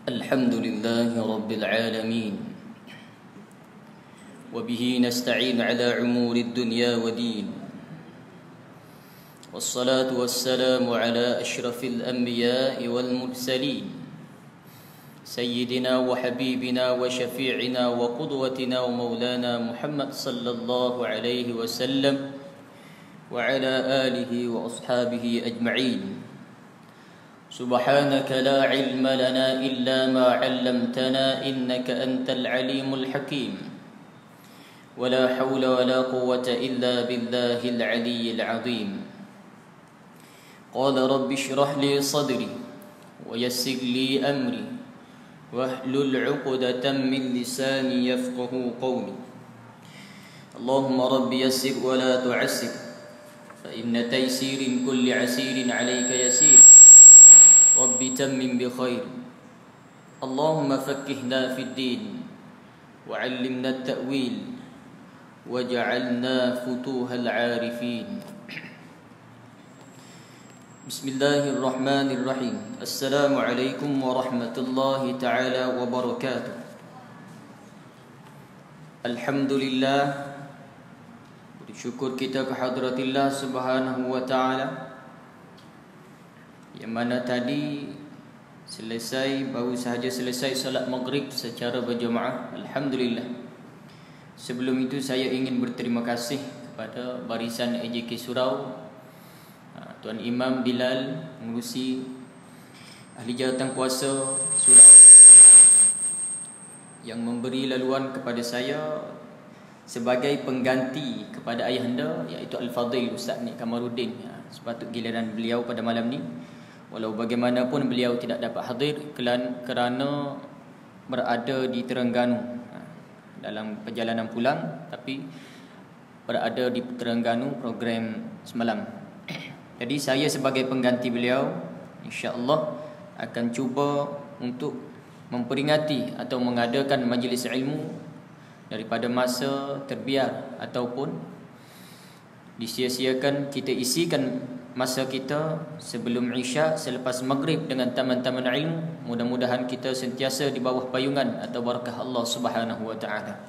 الحمد لله رب العالمين وبه نستعين على أمور الدنيا والدين والصلاة والسلام على أشرف الأنبياء والمرسلين سيدنا وحبيبنا وشفيعنا وقدوتنا ومولانا محمد صلى الله عليه وسلم وعلى آله وأصحابه أجمعين. سبحانك لا علم لنا إلا ما علمتنا إنك أنت العليم الحكيم ولا حول ولا قوة إلا بالله العلي العظيم. قال رب اشرح لي صدري ويسر لي أمري واحلل عقدة من لساني يفقه قولي. اللهم رب يسر ولا تعسر فإن تيسير كل عسير عليك يسير. رب تمم بخير. اللهم فكهنا في الدين وعلمنا التأويل وجعلنا فتوح العارفين. بسم الله الرحمن الرحيم. السلام عليكم ورحمة الله تعالى وبركاته. Alhamdulillah, bersyukur kita kehadratullah subhanahu wa ta'ala, yang mana tadi baru sahaja selesai salat maghrib secara berjemaah. Alhamdulillah. Sebelum itu saya ingin berterima kasih kepada barisan AJK Surau, Tuan Imam Bilal mengurusi ahli jawatan kuasa Surau, yang memberi laluan kepada saya sebagai pengganti kepada ayahanda, iaitu Al-Fadhil Ustaz Nik Kamaruddin. Sepatut giliran beliau pada malam ni. Walau bagaimanapun beliau tidak dapat hadir kerana berada di Terengganu dalam perjalanan pulang, tapi berada di Terengganu program semalam. Jadi saya sebagai pengganti beliau, insya-Allah akan cuba untuk memperingati atau mengadakan majlis ilmu daripada masa terbiar ataupun disia-siakan. Kita isikan masa kita sebelum Isya, selepas maghrib dengan taman-taman ilmu. Mudah-mudahan kita sentiasa di bawah payungan atau barakah Allah Subhanahu wa taala.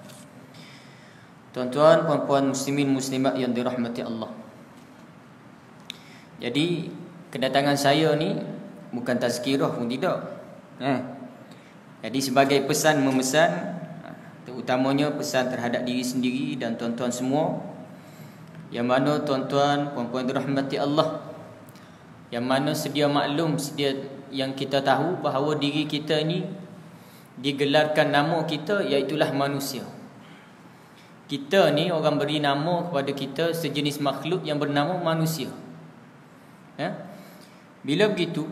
Tuan-tuan, puan-puan muslimin muslimat yang dirahmati Allah. Jadi kedatangan saya ni bukan tazkirah pun tidak. Jadi sebagai pesan memesan, terutamanya pesan terhadap diri sendiri dan tuan-tuan semua, yang mana tuan-tuan puan-puan dirahmati Allah, yang mana sedia maklum, sedia yang kita tahu bahawa diri kita ni digelarkan nama kita, iaitulah manusia. Kita ni orang beri nama kepada kita sejenis makhluk yang bernama manusia. Bila begitu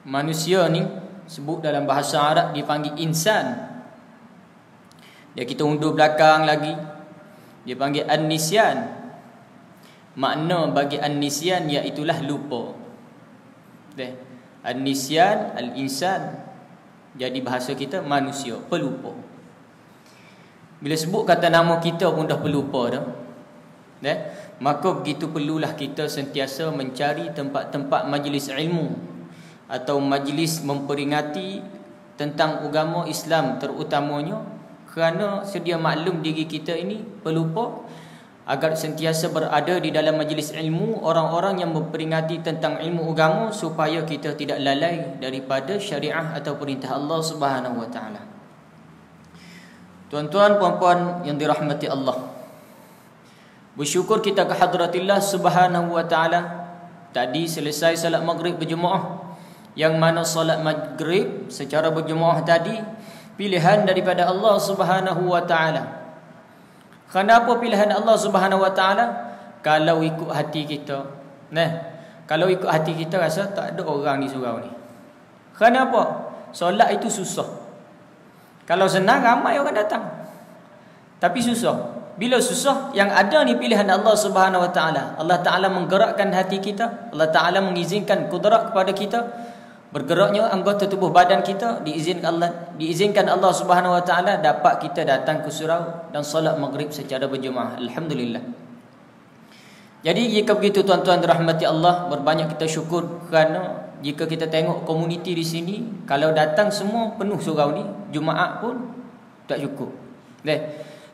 manusia ni sebut dalam bahasa Arab dipanggil insan. Dia kita undur belakang lagi, dia panggil an-nisyan. Makna bagi an-nisyan iaitulah lupa. An-nisyan, al-insan, jadi bahasa kita manusia, pelupa. Bila sebut kata nama kita pun dah pelupa dah. Maka begitu perlulah kita sentiasa mencari tempat-tempat majlis ilmu atau majlis memperingati tentang agama Islam terutamanya, kerana sedia maklum diri kita ini pelupa, agar sentiasa berada di dalam majlis ilmu orang-orang yang memperingati tentang ilmu agama, supaya kita tidak lalai daripada syariah atau perintah Allah Subhanahu wa taala. Tuan-tuan puan-puan yang dirahmati Allah, bersyukur kita ke hadratillah Subhanahu wa taala. Tadi selesai salat maghrib berjemaah, yang mana salat maghrib secara berjemaah tadi pilihan daripada Allah Subhanahu wa taala. Kenapa pilihan Allah Subhanahu wa taala? Kalau ikut hati kita, kalau ikut hati kita rasa tak ada orang di surau ni. Kenapa? Solat itu susah. Kalau senang ramai orang datang. Tapi susah. Bila susah, yang ada ni pilihan Allah Subhanahu wa taala. Allah Taala menggerakkan hati kita, Allah Taala mengizinkan kudrat kepada kita. Bergeraknya anggota tubuh badan kita diizinkan Allah Subhanahu wa taala dapat kita datang ke surau dan solat maghrib secara berjemaah. Alhamdulillah. Jadi jika begitu tuan-tuan dirahmati Allah, berbanyak kita syukur kerana jika kita tengok komuniti di sini, kalau datang semua penuh surau ni, Jumaat pun tak cukup.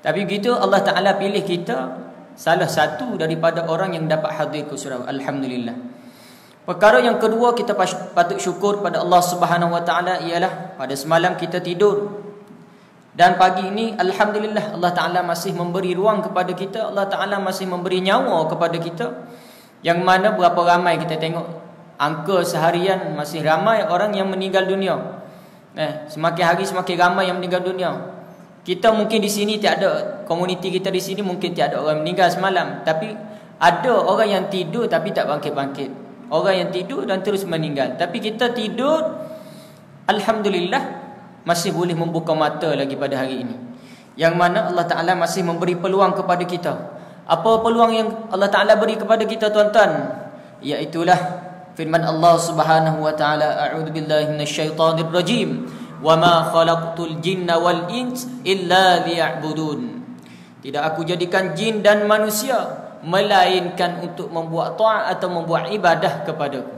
Tapi begitu Allah Ta'ala pilih kita salah satu daripada orang yang dapat hadir ke surau. Alhamdulillah. Perkara yang kedua kita patut syukur pada Allah Subhanahu Wa Ta'ala ialah pada semalam kita tidur, dan pagi ini alhamdulillah Allah Ta'ala masih memberi ruang kepada kita. Allah Ta'ala masih memberi nyawa kepada kita, yang mana berapa ramai kita tengok angka seharian masih ramai orang yang meninggal dunia. Semakin hari semakin ramai yang meninggal dunia. Kita mungkin di sini tiada, komuniti kita di sini mungkin tiada orang meninggal semalam, tapi ada orang yang tidur tapi tak bangkit-bangkit. Orang yang tidur dan terus meninggal. Tapi kita tidur, alhamdulillah masih boleh membuka mata lagi pada hari ini, yang mana Allah Ta'ala masih memberi peluang kepada kita. Apa peluang yang Allah Ta'ala beri kepada kita, tuan-tuan? Iaitulah firman Allah Subhanahu Wa Ta'ala, a'udzubillahi minasyaitonir rajim, wa ma khalaqtul jinna wal ins illa liya'budun. Tidak aku jadikan jin dan manusia melainkan untuk membuat taat atau membuat ibadah kepadaku.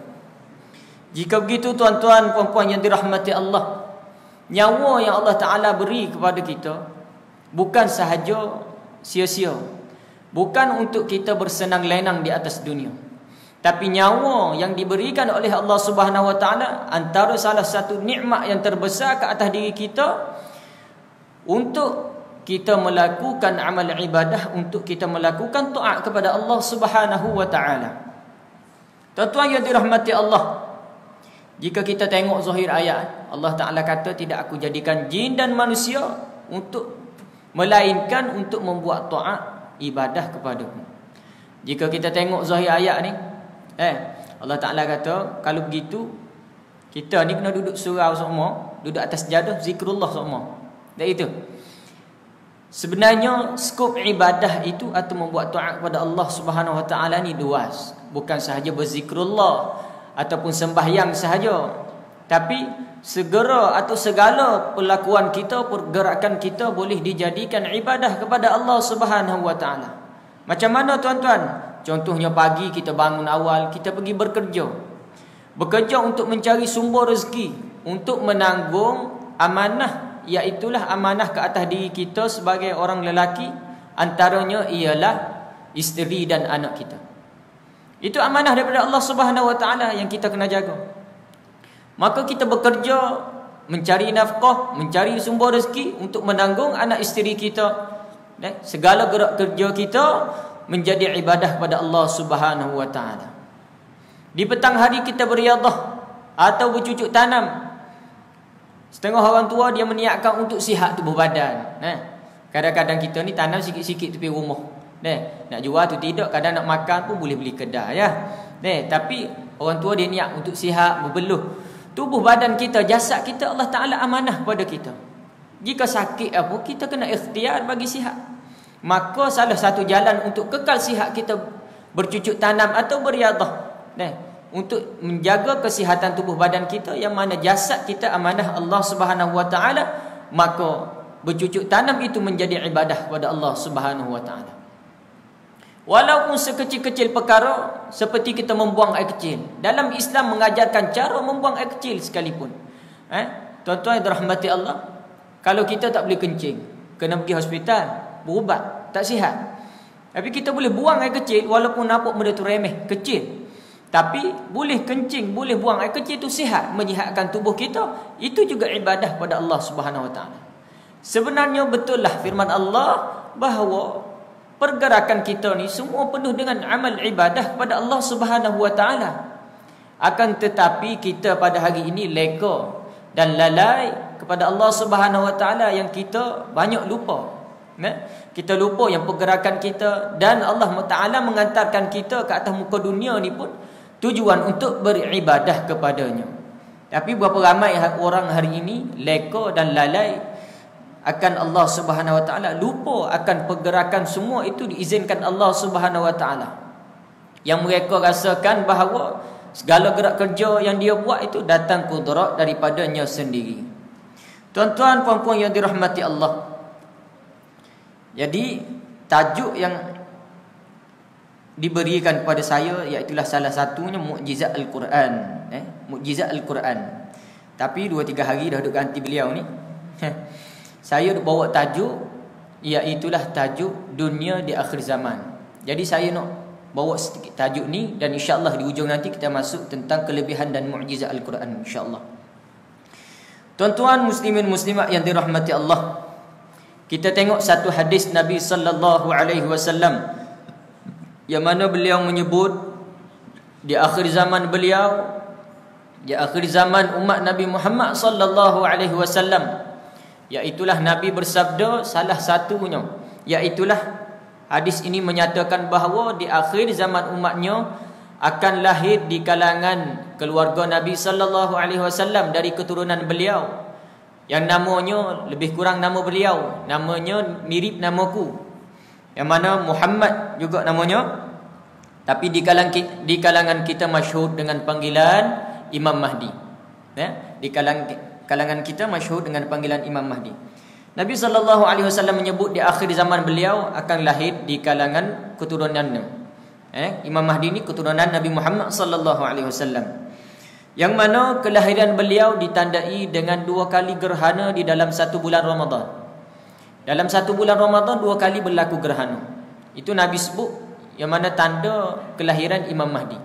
Jika begitu, tuan-tuan puan-puan yang dirahmati Allah, nyawa yang Allah Ta'ala beri kepada kita bukan sahaja sia-sia, bukan untuk kita bersenang lenang di atas dunia, tapi nyawa yang diberikan oleh Allah Subhanahu Wa Ta'ala antara salah satu nikmat yang terbesar ke atas diri kita, untuk kita melakukan amal ibadah, untuk kita melakukan taat kepada Allah Subhanahu Wa Ta'ala. Tuan-tuan yang dirahmati Allah, jika kita tengok zahir ayat, Allah Ta'ala kata tidak aku jadikan jin dan manusia melainkan untuk membuat taat ibadah kepadaku. Jika kita tengok zahir ayat ni, Allah Ta'ala kata kalau begitu kita ni kena duduk surau semua, duduk atas jadah zikrullah semua. Dan itu sebenarnya skop ibadah itu atau membuat taat kepada Allah Subhanahu Wa Ta'ala ni luas. Bukan sahaja berzikrullah ataupun sembahyang sahaja, tapi segera atau segala perlakuan kita, pergerakan kita boleh dijadikan ibadah kepada Allah Subhanahu Wa Ta'ala. Macam mana, tuan-tuan? Contohnya pagi kita bangun awal, kita pergi bekerja untuk mencari sumber rezeki, untuk menanggung amanah, iaitulah amanah ke atas diri kita sebagai orang lelaki, antaranya ialah isteri dan anak kita. Itu amanah daripada Allah Subhanahu Wa Ta'ala yang kita kena jaga. Maka kita bekerja mencari nafkah, mencari sumber rezeki untuk menanggung anak isteri kita. Segala gerak kerja kita menjadi ibadah kepada Allah Subhanahu Wa Ta'ala. Di petang hari kita beriadah atau bercucuk tanam. Setengah orang tua dia meniatkan untuk sihat tubuh badan. Kadang-kadang kita ni tanam sikit-sikit tepi rumah. Nak jual tu tidak, kadang nak makan pun boleh beli kedai ya. Tapi orang tua dia niat untuk sihat, berbeluh. Tubuh badan kita, jasad kita, Allah Ta'ala amanah pada kita. Jika sakit apa, kita kena ikhtiar bagi sihat. Maka salah satu jalan untuk kekal sihat kita bercucuk tanam atau beriadah. Untuk menjaga kesihatan tubuh badan kita, yang mana jasad kita amanah Allah Subhanahu Wa Ta'ala, maka bercucuk tanam itu menjadi ibadah kepada Allah Subhanahu Wa Ta'ala. Walaupun sekecil-kecil perkara seperti kita membuang air kecil. Dalam Islam mengajarkan cara membuang air kecil sekalipun. Tuan-tuan yang dirahmati Allah, kalau kita tak boleh kencing, kena pergi hospital, berubat, tak sihat. Tapi kita boleh buang air kecil, walaupun nampak benda tu remeh, kecil. Tapi boleh kencing, boleh buang air kecil, itu sihat, menyihatkan tubuh kita. Itu juga ibadah pada Allah Subhanahu Wa Ta'ala. Sebenarnya betul lah firman Allah bahawa pergerakan kita ni semua penuh dengan amal ibadah kepada Allah Subhanahu Wa Ta'ala. Akan tetapi kita pada hari ini leka dan lalai kepada Allah Subhanahu Wa Ta'ala, yang kita banyak lupa. Kita lupa yang pergerakan kita, dan Allah Ta'ala mengantarkan kita ke atas muka dunia ni pun tujuan untuk beribadah kepadanya. Tapi berapa ramai orang hari ini leka dan lalai akan Allah Subhanahu Wa Ta'ala, lupa akan pergerakan semua itu diizinkan Allah Subhanahu Wa Ta'ala. Yang mereka rasakan bahawa segala gerak kerja yang dia buat itu datang kudrat daripadanya sendiri. Tuan-tuan puan-puan yang dirahmati Allah, jadi tajuk yang diberikan kepada saya, iaitu salah satunya mukjizat Al-Quran. Mukjizat Al-Quran. Tapi 2-3 hari dah duk ganti beliau ni. Saya duk bawa tajuk, iaitu tajuk dunia di akhir zaman. Jadi saya nak bawa sedikit tajuk ni, dan insya-Allah di hujung nanti kita masuk tentang kelebihan dan mukjizat Al-Quran, insya-Allah. Tuan-tuan muslimin muslimat yang dirahmati Allah, kita tengok satu hadis Nabi sallallahu alaihi wasallam yang mana beliau menyebut di akhir zaman beliau, di akhir zaman umat Nabi Muhammad sallallahu alaihi wasallam, iaitulah Nabi bersabda salah satunya, iaitulah hadis ini menyatakan bahawa di akhir zaman umatnya akan lahir di kalangan keluarga Nabi sallallahu alaihi wasallam dari keturunan beliau yang namanya lebih kurang nama beliau, namanya mirip namaku, yang mana Muhammad juga namanya, tapi di kalangan kita masyhur dengan panggilan Imam Mahdi. Di kalangan kita masyhur dengan panggilan Imam Mahdi. Nabi sallallahu alaihi wasallam menyebut di akhir zaman beliau akan lahir di kalangan keturunannya. Imam Mahdi ini keturunan Nabi Muhammad sallallahu alaihi wasallam. Yang mana kelahiran beliau ditandai dengan 2 kali gerhana di dalam 1 bulan Ramadan. Dalam 1 bulan Ramadan 2 kali berlaku gerhana. Itu Nabi sebut yang mana tanda kelahiran Imam Mahdi.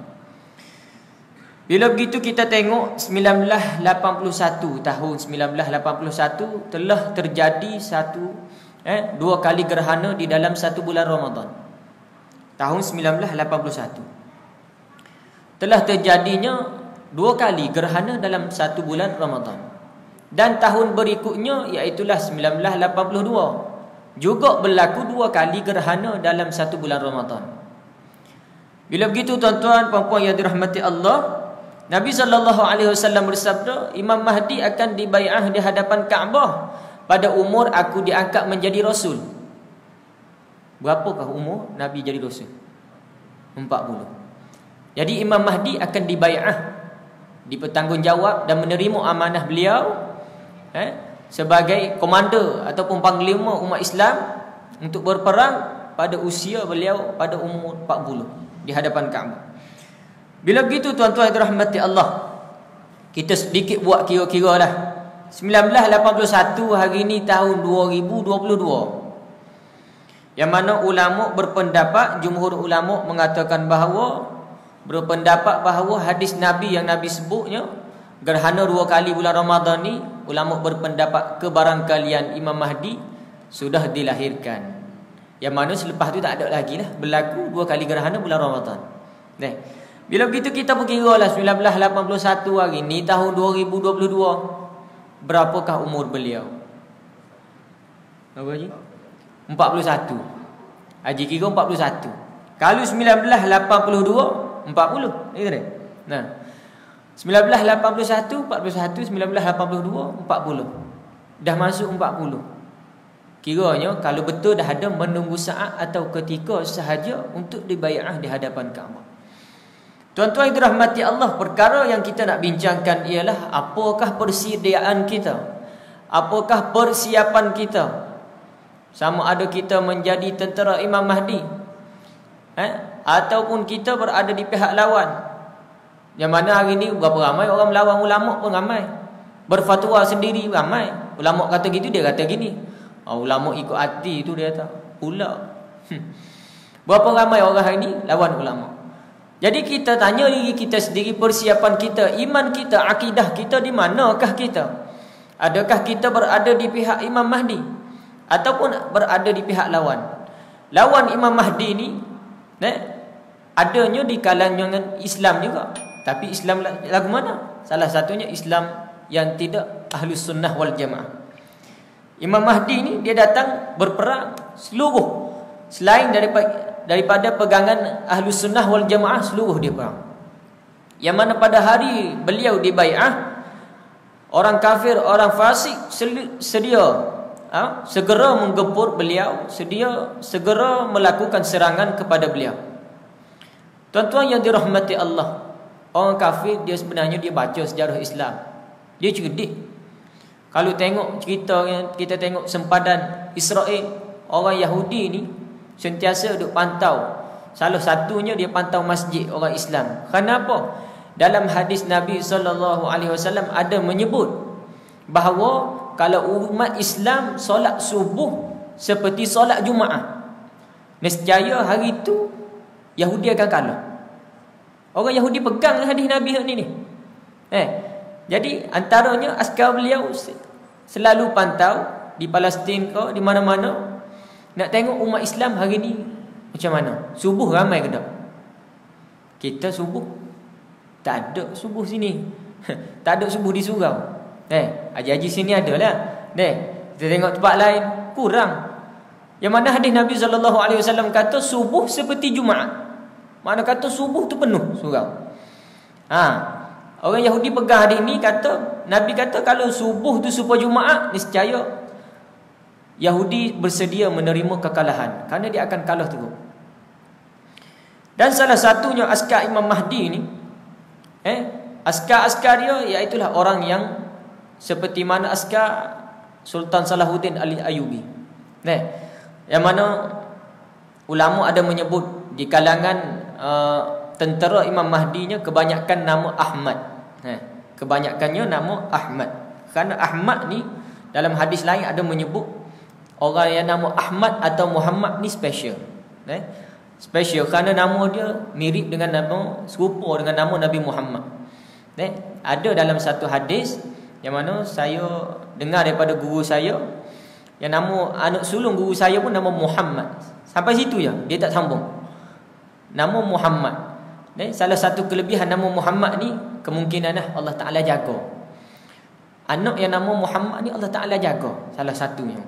Bila begitu kita tengok 1981, tahun 1981 telah terjadi 2 kali gerhana di dalam 1 bulan Ramadan. Tahun 1981 telah terjadinya 2 kali gerhana dalam 1 bulan Ramadan. Dan tahun berikutnya iaitulah 1982 juga berlaku 2 kali gerhana dalam 1 bulan Ramadan. Bila begitu tuan-tuan puan-puan yang dirahmati Allah, Nabi SAW bersabda, Imam Mahdi akan dibai'ah di hadapan Kaabah pada umur aku diangkat menjadi Rasul. Berapakah umur Nabi jadi Rasul? 40. Jadi Imam Mahdi akan dibai'ah, dipertanggungjawab dan menerima amanah beliau sebagai komander ataupun panglima umat Islam untuk berperang pada usia beliau pada umur 40 di hadapan Kaabah. Bila begitu tuan-tuan yang dirahmati Allah, kita sedikit buat kira-kira lah. 1981 hari ini tahun 2022. Yang mana ulama berpendapat, jumhur ulama mengatakan bahawa hadis Nabi yang Nabi sebutnya gerhana 2 kali bulan Ramadan ni, ulama berpendapat kebarangkalian Imam Mahdi sudah dilahirkan. Yang mana selepas tu tak ada lagi lah berlaku 2 kali gerhana bulan Ramadan. Bila begitu kita berkira lah 1981 hari ni tahun 2022, berapakah umur beliau? Berapa Haji? 41. Haji kira 41. Kalau 1982 40, Nah. 1981 41, 1982 40. Dah masuk 40. Kiranya kalau betul dah ada menunggu saat atau ketika sahaja untuk dibai'ah di hadapan Kaabah. Tuan-tuan yang dirahmati Allah, perkara yang kita nak bincangkan ialah apakah persediaan kita? Apakah persiapan kita? Sama ada kita menjadi tentera Imam Mahdi, ataupun kita berada di pihak lawan. Yang mana hari ni berapa ramai orang melawan ulama pun ramai. Berfatwa sendiri ramai. Ulama kata gitu, dia kata gini. Ulama ikut hati tu dia tak pula. Berapa ramai orang hari ni lawan ulama. Jadi kita tanya diri kita sendiri, persiapan kita, iman kita, akidah kita di manakah kita? Adakah kita berada di pihak Imam Mahdi ataupun berada di pihak lawan? Lawan Imam Mahdi ni adanya di kalangan Islam juga. Tapi Islam lagu mana? Salah satunya Islam yang tidak Ahlus Sunnah wal Jamaah. Imam Mahdi ni dia datang berperang seluruh, selain daripada pegangan Ahlus Sunnah wal Jamaah, seluruh dia perang. Yang mana pada hari beliau dibai'ah, orang kafir, orang fasik sedia segera menggempur beliau, sedia segera melakukan serangan kepada beliau. Tuan-tuan yang dirahmati Allah, orang kafir dia sebenarnya dia baca sejarah Islam, dia cerdik. Kalau tengok cerita, kita tengok sempadan Israel, orang Yahudi ni sentiasa duk pantau salah satunya dia pantau masjid orang Islam. Kenapa? Dalam hadis Nabi SAW ada menyebut bahawa kalau umat Islam solat subuh seperti solat Jumaat, nescaya hari itu Yahudi akan kalah. Orang Yahudi pegang hadis Nabi ni. Jadi antaranya askar beliau selalu pantau di Palestin ke di mana-mana nak tengok umat Islam hari ni macam mana. Subuh ramai ke tak? Kita subuh tak ada subuh sini. Tak ada subuh di surau. Haji-haji sini adalah. Kita tengok tempat lain kurang. Yang mana hadis Nabi SAW kata subuh seperti Jumaat. Mana kata subuh tu penuh surau. Orang Yahudi pegang hadis ni, kata Nabi kata kalau subuh tu serupa Jumaat, niscaya Yahudi bersedia menerima kekalahan kerana dia akan kalah teruk. Dan salah satunya askar Imam Mahdi ni, askar-askar dia iaitulah orang yang seperti mana askar Sultan Salahuddin Al-Ayyubi. Yang mana ulama ada menyebut di kalangan tentera Imam Mahdi-nya kebanyakan nama Ahmad. Kebanyakannya nama Ahmad. Kerana Ahmad ni dalam hadis lain ada menyebut orang yang nama Ahmad atau Muhammad ni special. Special kerana nama dia mirip dengan nama, serupa dengan nama Nabi Muhammad. Ada dalam satu hadis yang mana saya dengar daripada guru saya, yang nama anak sulung guru saya pun nama Muhammad. Sampai situ je, dia tak sambung. Nama Muhammad. Salah satu kelebihan nama Muhammad ni, kemungkinan Allah Ta'ala jaga. Anak yang nama Muhammad ni Allah Ta'ala jaga, salah satunya.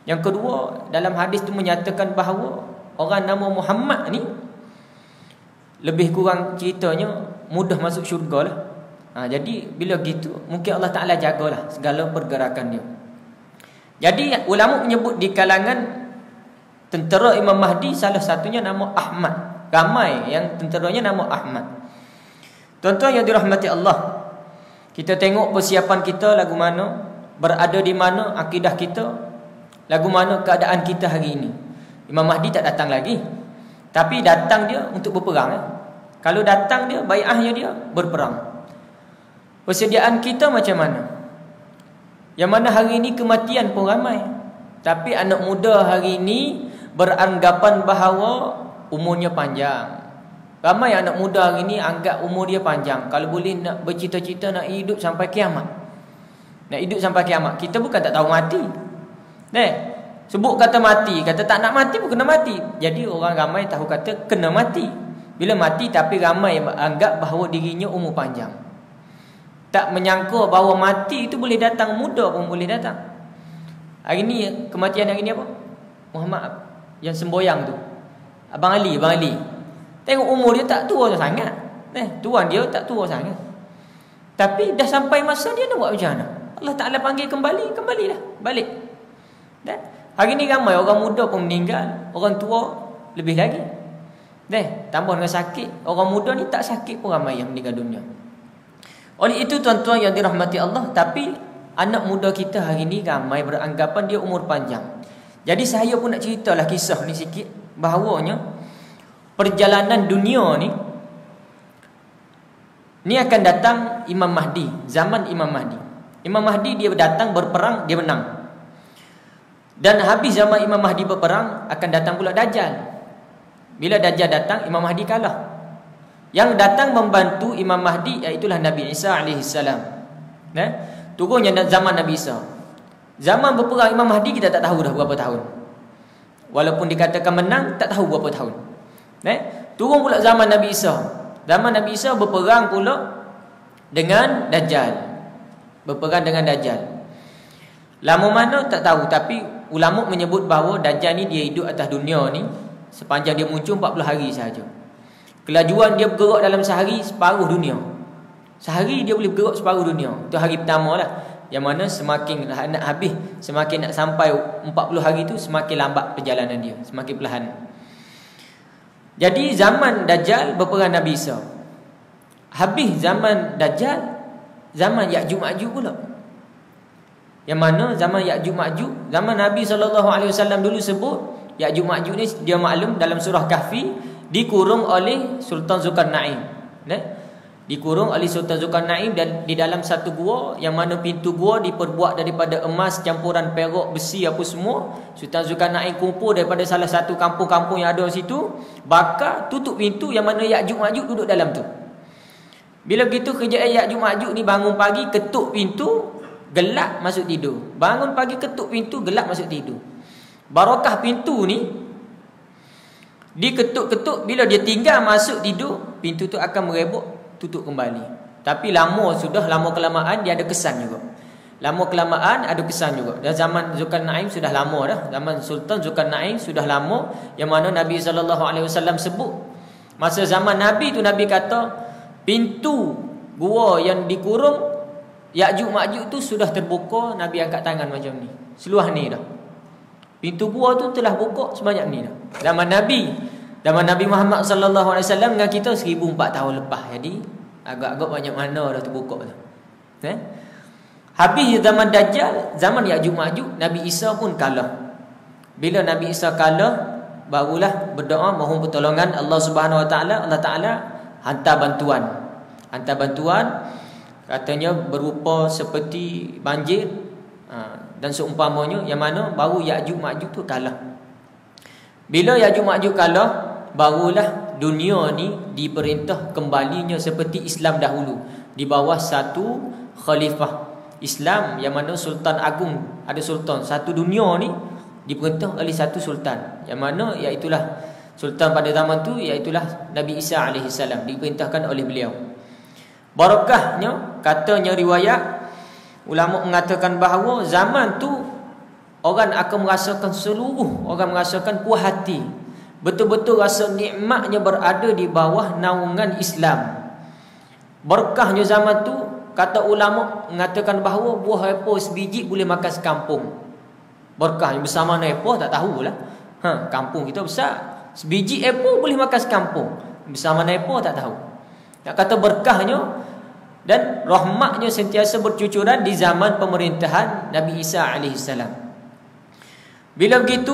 Yang kedua, dalam hadis tu menyatakan bahawa orang nama Muhammad ni lebih kurang ceritanya mudah masuk syurga lah. Jadi bila gitu mungkin Allah Ta'ala jagalah segala pergerakan dia. Jadi ulama menyebut di kalangan tentera Imam Mahdi salah satunya nama Ahmad. Ramai yang tenteranya nama Ahmad. Tuan-tuan yang dirahmati Allah, kita tengok persiapan kita lagu mana, berada di mana akidah kita, lagu mana keadaan kita hari ini. Imam Mahdi tak datang lagi, tapi datang dia untuk berperang. Kalau datang dia, bai'ahnya dia berperang. Persediaan kita macam mana? Yang mana hari ini kematian pun ramai, tapi anak muda hari ini beranggapan bahawa umurnya panjang. Ramai anak muda hari ni anggap umur dia panjang. Kalau boleh nak bercita-cita nak hidup sampai kiamat. Nak hidup sampai kiamat. Kita bukan tak tahu mati. Sebut kata mati, kata tak nak mati pun kena mati. Jadi orang ramai tahu kata kena mati. Bila mati, tapi ramai anggap bahawa dirinya umur panjang. Tak menyangka bahawa mati itu boleh datang, muda pun boleh datang. Hari ni kematian hari ni apa? Muhammad yang semboyang tu, Abang Ali. Tengok umur dia tak tua sangat. Tuan dia tak tua sangat. Tapi dah sampai masa dia nak buat macam mana? Allah Ta'ala panggil kembalilah. Balik. Hari ni ramai orang muda pun meninggal, orang tua lebih lagi. Tambah dengan sakit. Orang muda ni tak sakit pun ramai yang meninggal dunia. Oleh itu tuan-tuan yang dirahmati Allah, tapi anak muda kita hari ni ramai beranggapan dia umur panjang. Jadi saya pun nak ceritalah kisah ni sikit, bahawanya perjalanan dunia ni akan datang Imam Mahdi, zaman Imam Mahdi. Imam Mahdi dia datang berperang, dia menang. Dan habis zaman Imam Mahdi berperang, akan datang pula Dajjal. Bila Dajjal datang, Imam Mahdi kalah. Yang datang membantu Imam Mahdi iaitulah Nabi Isa AS. Turunnya zaman Nabi Isa. Zaman berperang Imam Mahdi kita tak tahu dah berapa tahun. Walaupun dikatakan menang, tak tahu berapa tahun. Turun pula zaman Nabi Isa. Zaman Nabi Isa berperang pula dengan Dajjal. Berperang dengan Dajjal. Lama mana tak tahu, tapi ulama menyebut bahawa Dajjal ni dia hidup atas dunia ni sepanjang dia muncul 40 hari sahaja. Kelajuan dia bergerak dalam sehari separuh dunia. Sehari dia boleh bergerak separuh dunia. Itu hari pertama lah. Yang mana semakin nak habis, semakin nak sampai 40 hari tu, semakin lambat perjalanan dia, semakin perlahan. Jadi zaman Dajjal berperang Nabi Isa. Habis zaman Dajjal, zaman Ya'juj Ma'juj pula. Yang mana zaman Ya'juj Ma'juj, zaman Nabi SAW dulu sebut Ya'juj Ma'juj ni dia maklum dalam surah Kahfi, dikurung oleh Sultan Zulkarnain. Dikurung oleh Sultan Zulkarnain dan di dalam satu gua, yang mana pintu gua diperbuat daripada emas, campuran perak, besi, apa semua. Sultan Zulkarnain kumpul daripada salah satu kampung-kampung yang ada situ, bakar, tutup pintu, yang mana Ya'juj Ma'juj duduk dalam tu. Bila begitu kerjaan Ya'juj Ma'juj ni bangun pagi, ketuk pintu, gelap masuk tidur. Bangun pagi, ketuk pintu, gelap masuk tidur. Barakah pintu ni diketuk-ketuk, bila dia tinggal masuk tidur, pintu tu akan merebok, tutup kembali. Tapi lama kelamaan dia ada kesan juga. Lama kelamaan ada kesan juga. Dan zaman Zulkarnain sudah lama dah. Zaman Sultan Zulkarnain sudah lama, yang mana Nabi SAW sebut masa zaman Nabi tu, Nabi kata pintu gua yang dikurung Ya'juj Ma'juj tu sudah terbuka. Nabi angkat tangan macam ni, seluah ni dah. Pintu gua tu telah buka sebanyak ni dah. Zaman Nabi Muhammad sallallahu alaihi wasallam dengan kita 1400 tahun lepas. Jadi agak-agak banyak mana dah terbuka tu. Habis zaman Dajjal, zaman Ya'juj Ma'juj, Nabi Isa pun kalah. Bila Nabi Isa kalah, barulah berdoa mohon pertolongan Allah Subhanahu Wa Taala. Allah Taala hantar bantuan, katanya berupa seperti banjir dan seumpamanya, yang mana baru Ya'juj Ma'juj tu kalah. Bila Ya'juj Ma'juj kalah, barulah dunia ni diperintah kembalinya seperti Islam dahulu, di bawah satu khalifah Islam, yang mana Sultan Agung, ada sultan. Satu dunia ni diperintah oleh satu sultan, yang mana iaitulah sultan pada zaman tu, iaitulah Nabi Isa alaihissalam, diperintahkan oleh beliau. Barakahnya, katanya riwayat ulama mengatakan bahawa zaman tu orang akan merasakan, seluruh orang merasakan puas hati, betul-betul rasa nikmatnya berada di bawah naungan Islam. Berkahnya zaman tu, kata ulama mengatakan bahawa buah apple sebiji boleh makan sekampung. Berkahnya, bersama mana apple tak tahulah. Kampung kita besar, sebiji apple boleh makan sekampung. Bersama mana apple tak tahu. Nak kata berkahnya dan rahmatnya sentiasa bercucuran di zaman pemerintahan Nabi Isa alaihissalam. Bila begitu,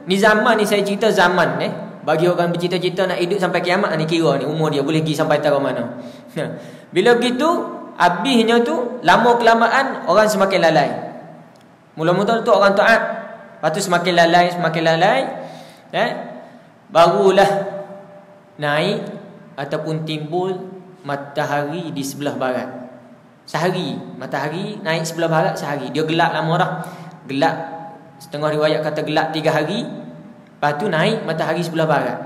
ni zaman ni saya cerita zaman bagi orang bercita-cita nak hidup sampai kiamat ni, kira ni umur dia boleh pergi sampai taruh mana. Bila begitu, habisnya tu lama kelamaan orang semakin lalai. Mula-mula tu orang taat, lepas tu semakin lalai, barulah naik ataupun timbul matahari di sebelah barat. Sehari matahari naik sebelah barat sehari. Dia gelap lama dah. Gelap, setengah riwayat kata gelap 3 hari. Lepas tu naik matahari sebelah barat.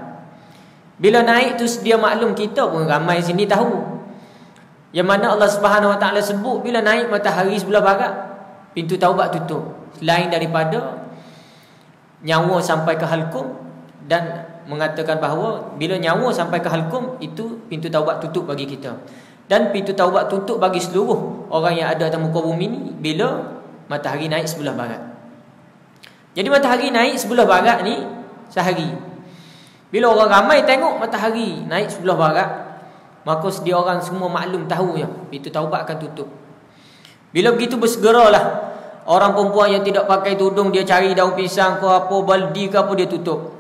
Bila naik tu dia maklum, kita pun ramai sini tahu, yang mana Allah Subhanahu Wa Taala sebut bila naik matahari sebelah barat, pintu taubat tutup. Selain daripada nyawa sampai ke halkum, dan mengatakan bahawa bila nyawa sampai ke halkum, itu pintu taubat tutup bagi kita. Dan pintu taubat tutup bagi seluruh orang yang ada atas muka bumi ni bila matahari naik sebelah barat. Jadi matahari naik sebelah barat ni sehari. Bila orang ramai tengok matahari naik sebelah barat, maka sedia orang semua maklum tahu ya, pintu taubat akan tutup. Bila begitu bersegeralah orang perempuan yang tidak pakai tudung, dia cari daun pisang ke apa, baldi ke apa, dia tutup.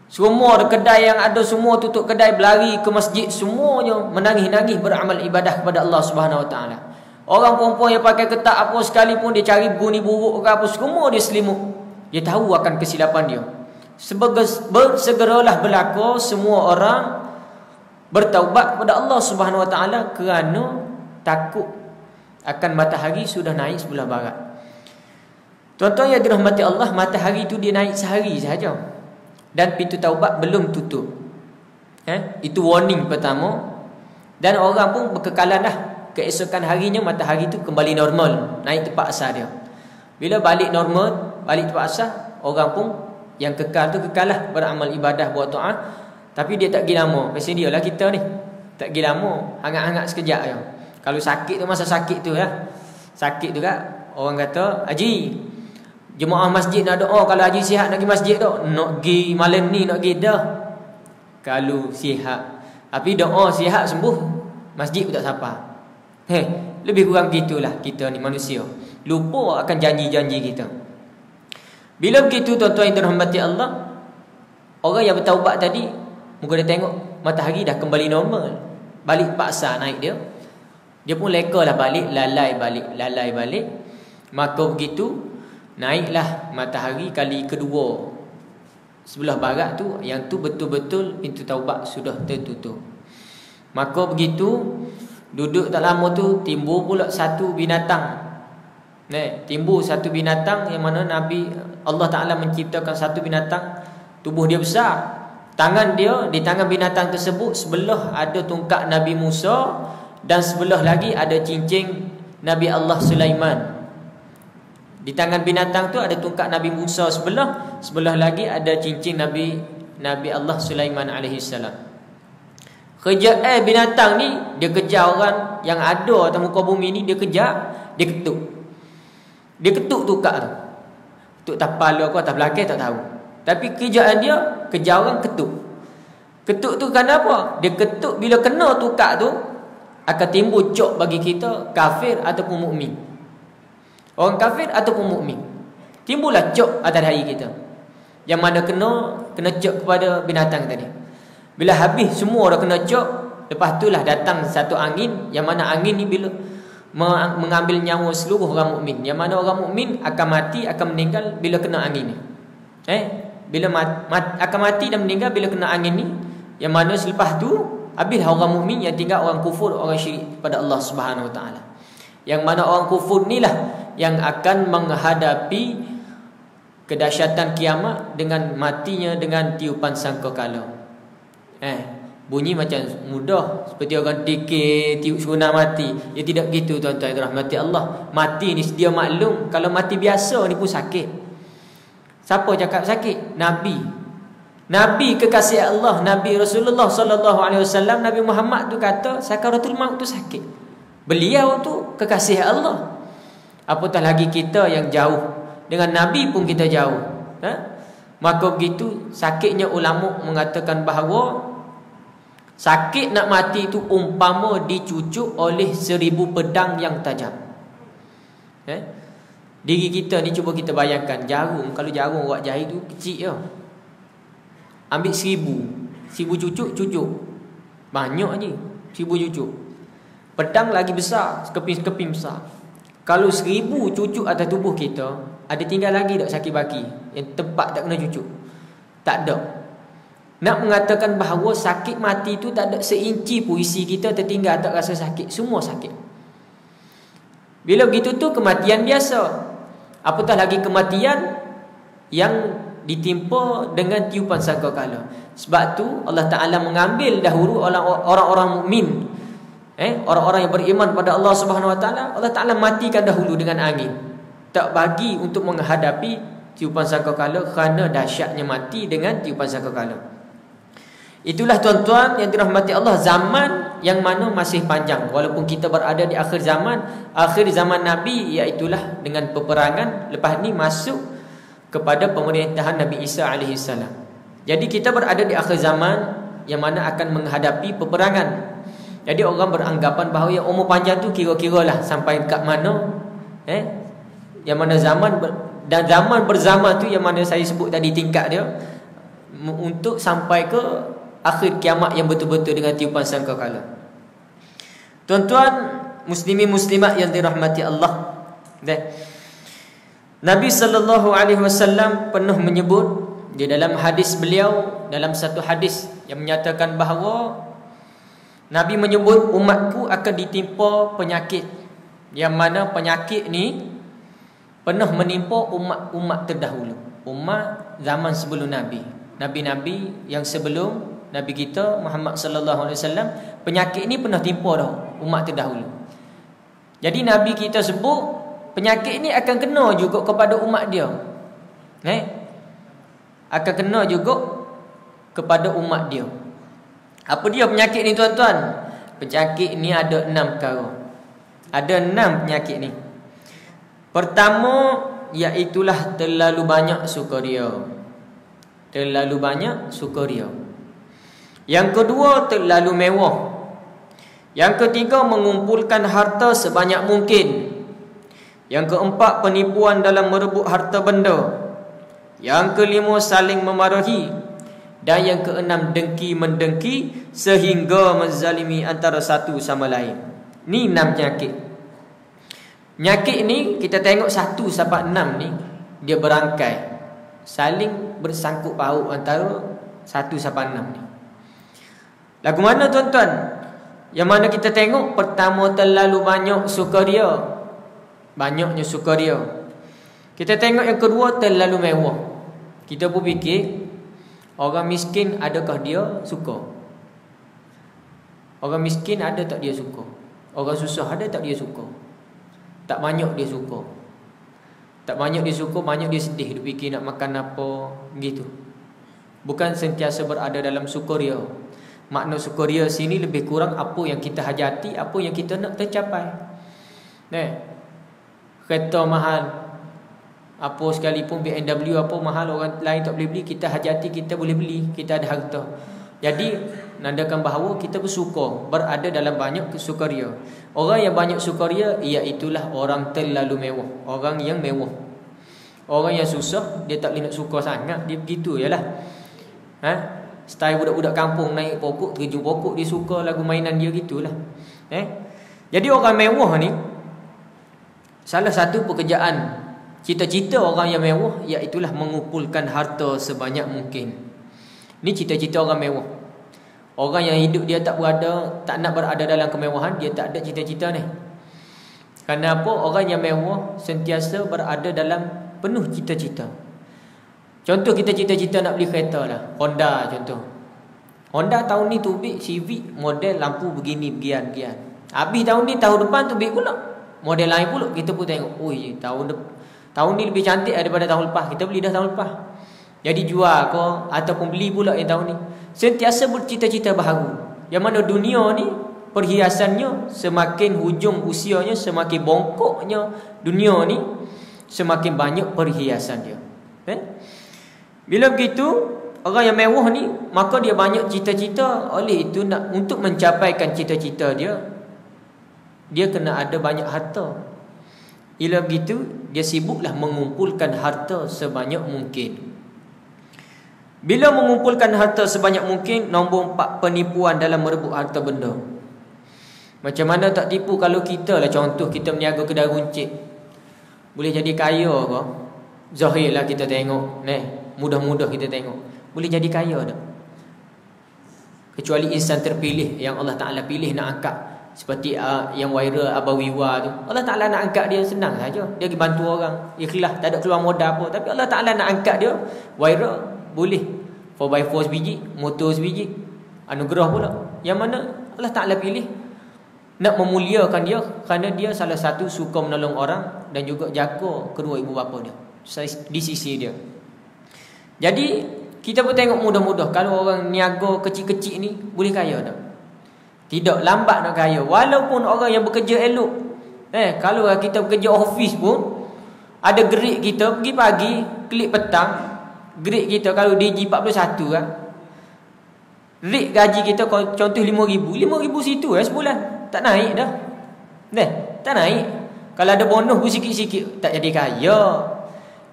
Semua kedai yang ada semua tutup kedai, berlari ke masjid, semuanya menangis-nangis beramal ibadah kepada Allah Subhanahu Wa Taala. Orang perempuan yang pakai ketak apa sekalipun, dia cari bunyi buruk ke apa, semua dia selimut. Dia tahu akan kesilapan dia. Bersegeralah berlaku semua orang bertaubat kepada Allah Subhanahu Wa Taala kerana takut akan matahari sudah naik sebelah barat. Tuan-tuan yang dirahmati Allah, matahari itu dia naik sehari sahaja dan pintu taubat belum tutup. Itu warning pertama. Dan orang pun berkekalan dah. Keesokan harinya matahari itu kembali normal, naik tempat asal dia. Bila balik normal, balik tempat asal, orang pun yang kekal tu kekal lah, beramal ibadah, buat taat. Tapi dia tak pergi lama. Pasal dia lah kita ni, tak pergi lama, hangat-hangat sekejap je. Kalau sakit tu, masa sakit tu ya, sakit tu kan, orang kata, Haji, jemaah masjid nak doa, kalau Haji sihat nak pergi masjid tu, nak pergi malam ni, nak pergi dah. Kalau sihat, tapi doa sihat sembuh, masjid pun tak sapa. Lebih kurang gitulah kita ni manusia, lupa akan janji-janji kita. Bila begitu tuan-tuan yang dirahmati Allah, orang yang bertaubat tadi Muka dia tengok matahari dah kembali normal, balik paksa naik dia. Dia pun lekalah balik, lalai balik. Maka begitu naiklah matahari kali kedua. Sebelah barat tu, yang tu betul-betul pintu taubat sudah tertutup. Maka begitu duduk tak lama tu timbul pula satu binatang. Timbul satu binatang yang mana Allah Ta'ala menciptakan satu binatang, tubuh dia besar. Tangan dia, di tangan binatang tersebut sebelah ada tongkat Nabi Musa dan sebelah lagi ada cincin Nabi Allah Sulaiman. Di tangan binatang tu ada tongkat Nabi Musa sebelah lagi ada cincin Nabi Allah Sulaiman alaihi salam. Kerja binatang ni dia kejar orang yang ada atas muka bumi ni, dia kejar, dia ketuk. Dia ketuk tongkat tu. Ketuk tapal aku atas belakang tak tahu. Tapi kerjaan dia kejar orang, ketuk. Ketuk tu kenapa? Dia ketuk bila kena tongkat tu akan timbul cok bagi kita, kafir ataupun mukmin. Orang kafir ataupun mukmin, timbullah cok atas hari kita. Yang mana kena cok kepada binatang tadi. Bila habis semua dah kena cok, lepas itulah datang satu angin, yang mana angin ni bila mengambil nyawa seluruh orang mukmin. Yang mana orang mukmin akan mati, akan meninggal bila kena angin ni. Bila akan mati dan meninggal bila kena angin ni. Yang mana selepas tu habislah orang mukmin, yang tinggal orang kufur, orang syirik kepada Allah Subhanahu Wa Taala. Yang mana orang kufur ni lah yang akan menghadapi kedahsyatan kiamat dengan matinya dengan tiupan sangkakala. Bunyi macam mudah, seperti orang dikir tiup sunat mati. Ya tidak gitu tuan-tuan yang dirahmati Allah. Mati ni sedia maklum, kalau mati biasa ni pun sakit. Siapa cakap sakit? Nabi kekasih Allah, Nabi Rasulullah sallallahu alaihi wasallam, Nabi Muhammad tu kata sakaratul maut tu sakit. Beliau tu kekasih Allah. Apatah lagi kita yang jauh, dengan Nabi pun kita jauh. Maka begitu sakitnya ulama mengatakan bahawa sakit nak mati itu umpama dicucuk oleh 1000 pedang yang tajam. Diri kita ni cuba kita bayangkan jarum. Kalau jarum awak jahit tu kecil je, ambil 1000 cucuk, banyak je 1000 cucuk. Pedang lagi besar, sekeping-sekeping besar. Kalau 1000 cucuk atas tubuh kita, ada tinggal lagi tak sakit baki yang tempat tak kena cucuk? Tak ada. Nak mengatakan bahawa sakit mati tu tak ada seinci pun isi kita tertinggal tak rasa sakit. Semua sakit. Bila begitu tu kematian biasa. Apatah lagi kematian yang ditimpa dengan tiupan sangkakala. Sebab tu Allah Ta'ala mengambil dahulu orang-orang mukmin, orang-orang yang beriman pada Allah Subhanahu Wa Ta'ala. Allah Ta'ala matikan dahulu dengan angin, tak bagi untuk menghadapi tiupan sangkakala, kerana dahsyatnya mati dengan tiupan sangkakala. Itulah tuan-tuan yang dirahmati Allah, zaman yang mana masih panjang. Walaupun kita berada di akhir zaman Nabi, iaitulah dengan peperangan. Lepas ni masuk kepada pemerintahan Nabi Isa AS. Jadi kita berada di akhir zaman yang mana akan menghadapi peperangan. Jadi orang beranggapan bahawa yang umur panjang tu kira-kira lah sampai kat mana, yang mana zaman dan zaman berzama tu yang mana saya sebut tadi tingkat dia, untuk sampai ke akhir kiamat yang betul-betul dengan tiupan sangkakala. Tuan-tuan muslimin muslimat yang dirahmati Allah, Nabi sallallahu alaihi wasallam pernah menyebut di dalam hadis beliau, dalam satu hadis yang menyatakan bahawa Nabi menyebut umatku akan ditimpa penyakit, yang mana penyakit ni pernah menimpa umat terdahulu, umat zaman sebelum Nabi, nabi-nabi yang sebelum Nabi kita Muhammad sallallahu alaihi wasallam. Penyakit ni pernah timpa dah umat terdahulu. Jadi Nabi kita sebut penyakit ni akan kena juga kepada umat dia. Akan kena juga kepada umat dia. Apa dia penyakit ni tuan-tuan? Penyakit ni ada 6 perkara. Ada 6 penyakit ni. Pertama, iaitulah terlalu banyak sukaria. Terlalu banyak sukaria. Yang kedua, terlalu mewah. Yang ketiga, mengumpulkan harta sebanyak mungkin. Yang keempat, penipuan dalam merebut harta benda. Yang kelima, saling memarahi. Dan yang keenam, dengki mendengki sehingga menzalimi antara satu sama lain. Ni 6 penyakit. Penyakit ni kita tengok 1 sampai 6 ni dia berangkai, saling bersangkut paut antara 1 sampai 6 ni. Lagu mana tuan-tuan? Yang mana kita tengok pertama, terlalu banyak sukaria. Banyaknya sukaria. Kita tengok yang kedua, terlalu mewah. Kita pun fikir, orang miskin adakah dia suka? Orang miskin ada tak dia suka? Orang susah ada tak dia suka? Tak banyak dia suka. Tak banyak dia suka, banyak dia sedih. Dia fikir nak makan apa, gitu. Bukan sentiasa berada dalam sukaria. Makna sukaria sini lebih kurang apa yang kita hajati, apa yang kita nak tercapai. Kereta mahal, apa sekalipun BMW apa mahal, orang lain tak boleh beli, kita hajati, kita boleh beli, kita ada harta. Jadi nandakan bahawa kita bersyukur, berada dalam banyak sukaria. Orang yang banyak sukaria, iaitulah orang terlalu mewah, orang yang mewah. Orang yang susah, dia tak boleh nak suka sangat, dia begitu je lah. Style budak-budak kampung naik pokok, terjun pokok, dia suka lagu mainan dia, gitulah. Jadi orang mewah ni, salah satu pekerjaan, cita-cita orang yang mewah, iaitulah mengumpulkan harta sebanyak mungkin. Ni cita-cita orang mewah. Orang yang hidup dia tak berada, tak nak berada dalam kemewahan, dia tak ada cita-cita ni. Kerana apa? Orang yang mewah sentiasa berada dalam penuh cita-cita. Contoh kita cita-cita nak beli kereta lah, Honda contoh. Honda tahun ni tubik Civic model lampu begini begian. Habis tahun ni, tahun depan tubik pula model lain pula. Kita pun tengok, tahun ni lebih cantik daripada tahun lepas, kita beli dah tahun lepas. Jadi jual ke ataupun beli pula yang tahun ni. Sentiasa bercita-cita baharu. Yang mana dunia ni perhiasannya semakin hujung usianya, semakin bongkoknya dunia ni, semakin banyak perhiasan dia. Bila begitu, orang yang mewah ni, maka dia banyak cita-cita. Oleh itu, untuk mencapaikan cita-cita dia, dia kena ada banyak harta. Bila begitu, dia sibuklah mengumpulkan harta sebanyak mungkin. Bila mengumpulkan harta sebanyak mungkin, nombor 4, penipuan dalam merebut harta benda. Macam mana tak tipu kalau kita lah, contoh kita meniaga kedai runcit, boleh jadi kaya ke? Zahir lah kita tengok, mudah-mudah kita tengok, boleh jadi kaya tak? Kecuali insan terpilih yang Allah Ta'ala pilih nak angkat. Seperti yang viral Abawiwa tu, Allah Ta'ala nak angkat dia senang saja. Dia pergi bantu orang, ikhlas, tak ada keluar modal apa. Tapi Allah Ta'ala nak angkat dia viral, boleh 4x4 sebiji, motor sebiji, anugerah pula. Yang mana Allah Ta'ala pilih nak memuliakan dia, kerana dia salah satu suka menolong orang dan juga jaga kedua ibu bapa dia di sisi dia. Jadi kita pun tengok mudah-mudah, kalau orang niaga kecil-kecil ni boleh kaya tak? Tidak lambat nak kaya. Walaupun orang yang bekerja elok, kalau kita bekerja office pun, ada grade kita pergi pagi, klik petang. Grade kita kalau DG41 kan, rate gaji kita contoh 5,000 situ sebulan, tak naik dah. Tak naik. Kalau ada bonus pun sikit-sikit, tak jadi kaya.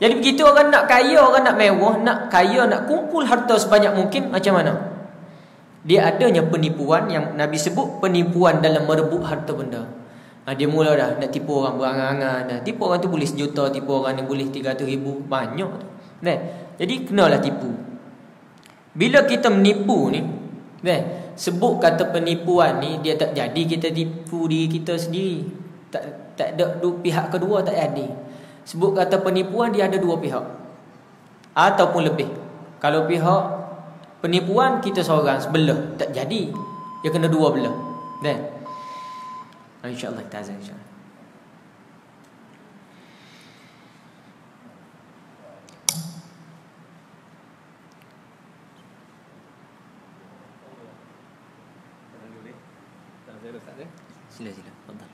Jadi begitu orang nak kaya, orang nak mewah, nak kaya, nak kumpul harta sebanyak mungkin, macam mana? Dia adanya penipuan yang Nabi sebut, penipuan dalam merebut harta benda. Dia mula dah nak tipu orang berangan-angan dah. Tipu orang tu boleh 1 juta, tipu orang ni boleh 300,000, banyak tu. Jadi kenalah tipu. Bila kita menipu ni, sebut kata penipuan ni, dia tak jadi kita tipu diri kita sendiri. Tak ada pihak kedua, tak jadi. Sebut kata penipuan, dia ada 2 pihak ataupun lebih. Kalau pihak penipuan kita seorang sebelah, tak jadi, dia kena 2 belah. InsyaAllah kita azan insyaAllah. Sila. Fadhal.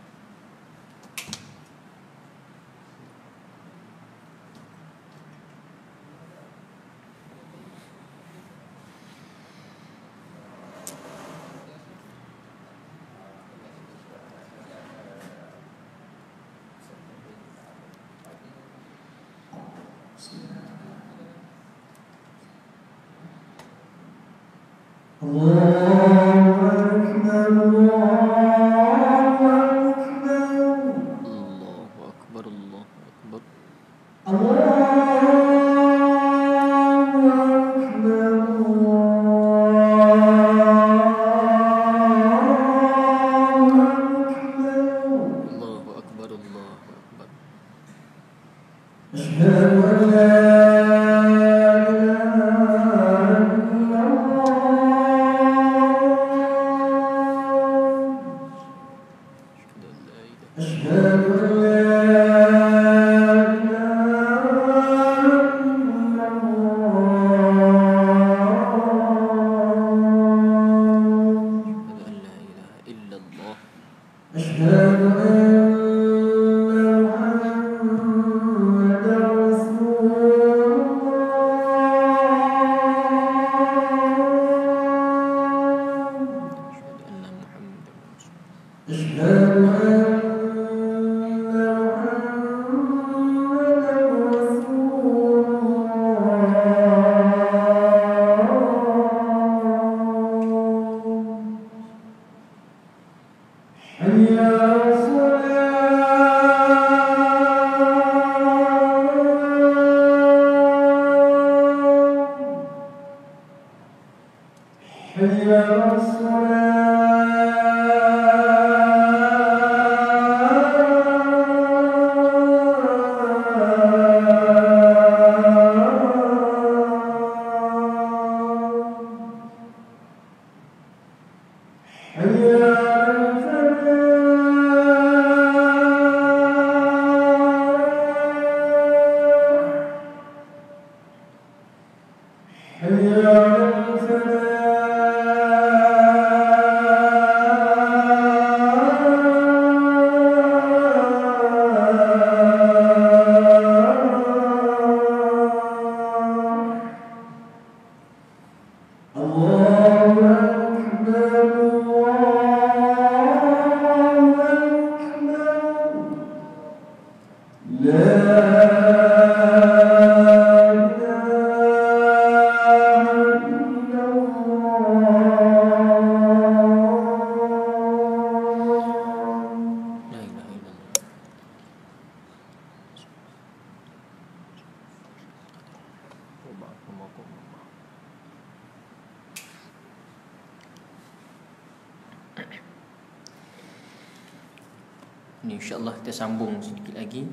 Ini insya-Allah kita sambung sedikit lagi.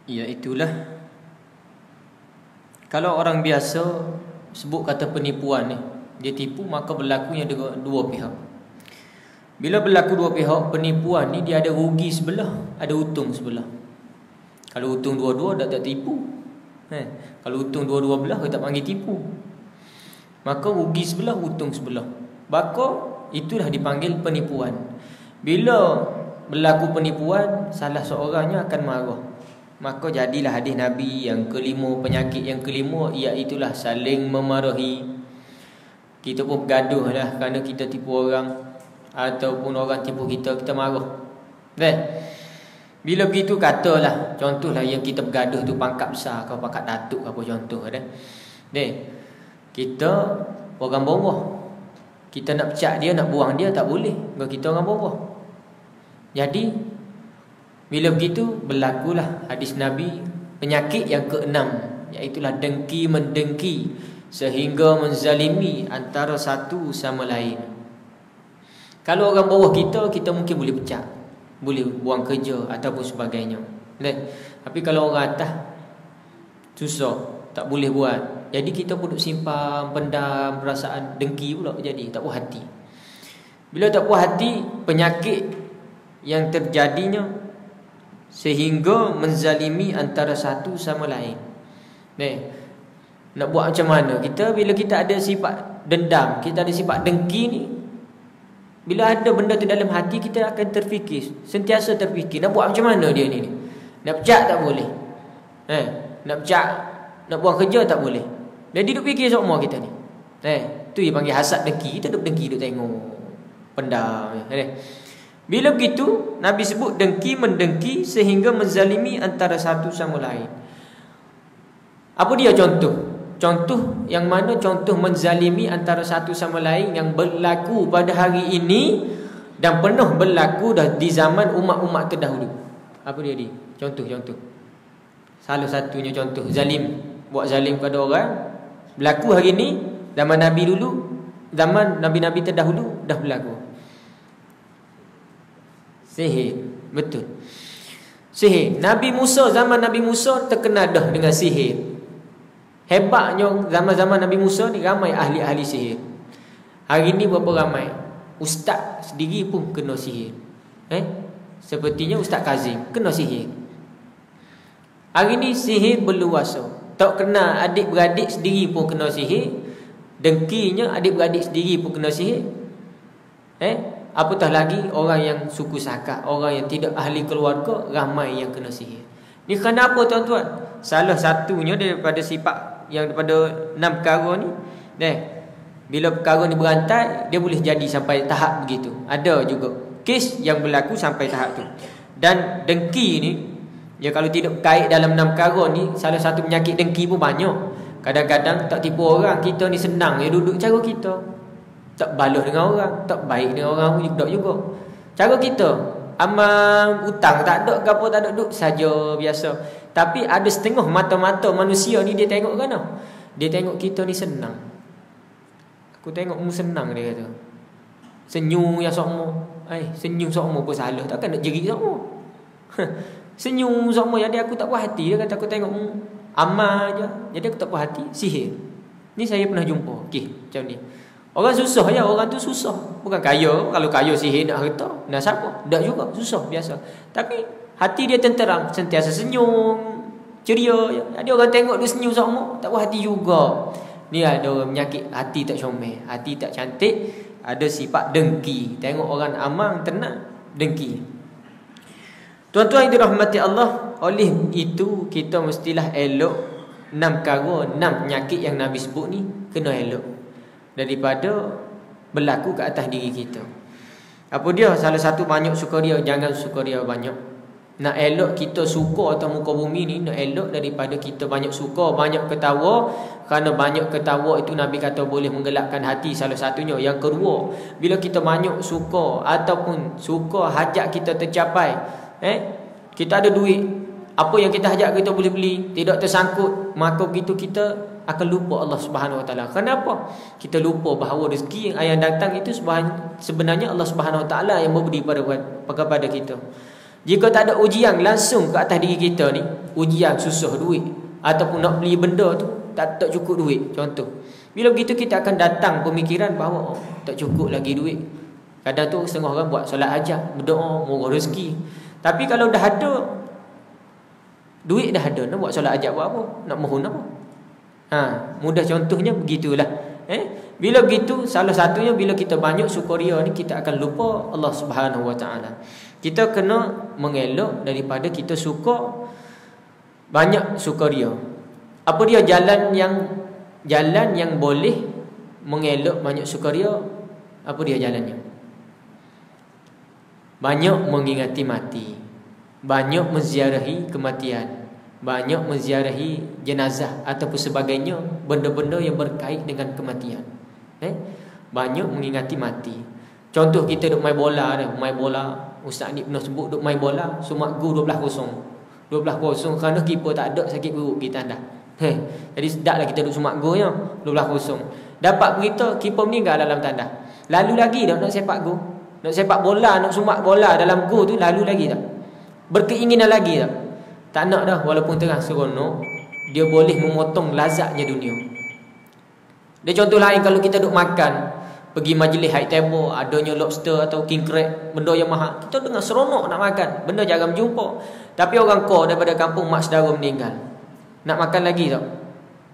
Iaitulah kalau orang biasa sebut kata penipuan ni, dia tipu, maka berlakunya dua pihak. Bila berlaku dua pihak, penipuan ni dia ada rugi sebelah, ada untung sebelah. Kalau untung dua-dua tak tipu. Kalau untung dua-dua belah kita tak panggil tipu. Maka rugi sebelah, untung sebelah. Maka itulah dipanggil penipuan. Bila berlaku penipuan, salah seorangnya akan marah. Maka jadilah hadis Nabi yang kelima, penyakit yang kelima, iaitulah saling memarahi. Kita pun bergaduh lah kerana kita tipu orang, ataupun orang tipu kita, kita marah. Bila begitu katalah, contohlah yang kita bergaduh tu pangkat besar ke pangkat datuk ke apa contoh kan. Kita orang bawah, kita nak pecat dia, nak buang dia tak boleh, sebab kita orang bawah. Jadi bila begitu berlakulah hadis Nabi penyakit yang keenam, iaitulah dengki mendengki sehingga menzalimi antara satu sama lain. Kalau orang bawah kita mungkin boleh pecat, boleh buang kerja ataupun sebagainya. Tapi kalau orang atas susah, tak boleh buat. Jadi kita pun duk simpan, pendam perasaan dengki pula, jadi tak puas hati. Bila tak puas hati, penyakit yang terjadinya sehingga menzalimi antara satu sama lain. Nak buat macam mana? Kita bila kita ada sifat dendam, kita ada sifat dengki ni, bila ada benda tu dalam hati, kita akan terfikir, sentiasa terfikir nak buat macam mana dia ni. Nak pecat tak boleh. Nak pecat, nak buang kerja tak boleh. Jadi duk fikir semua kita ni. Tu dia panggil hasad dengki. Kita duk dengki, duk tengok, pendam. Bila begitu, Nabi sebut dengki mendengki sehingga menzalimi antara satu sama lain. Apa dia contoh? Contoh yang mana contoh menzalimi antara satu sama lain yang berlaku pada hari ini dan pernah berlaku dah di zaman umat-umat terdahulu. Apa dia ni? Contoh. Salah satunya contoh zalim, buat zalim pada orang berlaku hari ini, zaman Nabi dulu, zaman Nabi-Nabi terdahulu dah berlaku. Sihir, betul. Sihir. Nabi Musa, zaman Nabi Musa terkenal dah dengan sihir. Hebatnya zaman-zaman Nabi Musa ni ramai ahli-ahli sihir. Hari ni berapa ramai? Ustaz sendiri pun kena sihir. Sepertinya Ustaz Kazim kena sihir. Hari ni sihir berluasa. Tak kenal adik-beradik sendiri pun kena sihir. Dengkinya adik-beradik sendiri pun kena sihir. Apatah lagi orang yang suku sakat, orang yang tidak ahli keluarga, ramai yang kena sihir. Ni kerana apa tuan-tuan? Salah satunya daripada sifat yang daripada 6 perkara ni, bila perkara ni berantai, dia boleh jadi sampai tahap begitu. Ada juga kes yang berlaku sampai tahap tu. Dan dengki ni, ya kalau tidak kait dalam 6 perkara ni, salah satu penyakit dengki pun banyak. Kadang-kadang tak tipu orang, kita ni senang dia duduk cara kita. Tak balas dengan orang, tak baik dengan orang pun juga. Cara kita amal hutang tak ada ke apa, tak ada duduk saja biasa. Tapi ada setengah mata-mata manusia ni dia tengok kan? Dia tengok kita ni senang. Aku tengok mu senang, dia kata. Senyum yang sokmo. Senyum sokmo pun salah, takkan nak jerit sokmo. Senyum sokmo, jadi aku tak puas hati. Dia kata aku tengok mu amal je, jadi aku tak puas hati. Sihir. Ni saya pernah jumpa. Okey, macam ni. Orang susah ya, orang tu susah. Bukan kaya. Kalau kaya sihir nak harta, nak siapa? Tak juga, susah biasa. Tapi hati dia tenteram, sentiasa senyum, ceria. Jadi orang tengok dia senyum sama, tak puas hati juga. Ni ada orang penyakit hati tak comel, hati tak cantik, ada sifat dengki. Tengok orang amal tenang, dengki. Tuan-tuan yang dirahmati Allah, oleh itu kita mestilah elok 6 perkara, 6 penyakit yang Nabi sebut ni kena elok daripada berlaku ke atas diri kita. Apa dia? Salah satu banyak sukaria, jangan sukaria banyak. Nak elok kita suka atas muka bumi ni, nak elok daripada kita banyak suka, banyak ketawa. Kerana banyak ketawa itu Nabi kata boleh menggelakkan hati, salah satunya. Yang kedua, bila kita banyak suka ataupun suka hajat kita tercapai, kita ada duit, apa yang kita hajat kita boleh beli, tidak tersangkut, maka begitu kita akan lupa Allah Subhanahu Wa Taala. Kenapa? Kita lupa bahawa rezeki yang datang itu sebenarnya Allah Subhanahu Wa Taala yang memberi kepada kita. Jika tak ada ujian langsung ke atas diri kita ni, ujian susah duit ataupun nak beli benda tu tak cukup duit, contoh. Bila begitu kita akan datang pemikiran bahawa tak cukup lagi duit. Kadang tu setengah orang buat solat hajat, berdoa moga rezeki. Tapi kalau dah ada duit, dah ada, nak buat solat hajat buat apa? Nak mohon apa? Mudah contohnya begitulah. Bila begitu, salah satunya bila kita banyak sukaria ni, kita akan lupa Allah Subhanahu Wa Taala. Kita kena mengelak daripada kita suka banyak sukaria. Apa dia jalan yang boleh mengelak banyak sukaria? Apa dia jalannya? Banyak mengingati mati, banyak menziarahi kematian, banyak menziarahi jenazah ataupun sebagainya, benda-benda yang berkait dengan kematian. Banyak mengingati mati. Contoh kita duk main bola dah, main bola. Ustaz ni pernah sebut duk main bola, sumak gol 12-0. 12-0 kerana keeper tak ada, sakit perut kita dah. Jadi sedaplah kita duk sumak gol ya, 12-0. Dapat berita keeper meninggal dalam tandas. Lalu lagi dah nak sepak gol. Nak sepak bola, nak sumak bola dalam gol tu, lalu lagi dah. Berkeinginan lagi dah. Tak nak dah, walaupun tengah seronok, dia boleh memotong lazatnya dunia. Dia contoh lain, kalau kita duk makan, pergi majlis high table, adanya lobster atau king crab, benda yang mahal, kita dengar seronok nak makan, benda jarang jumpa. Tapi orang kau daripada kampung, mak saudara meninggal, nak makan lagi tak?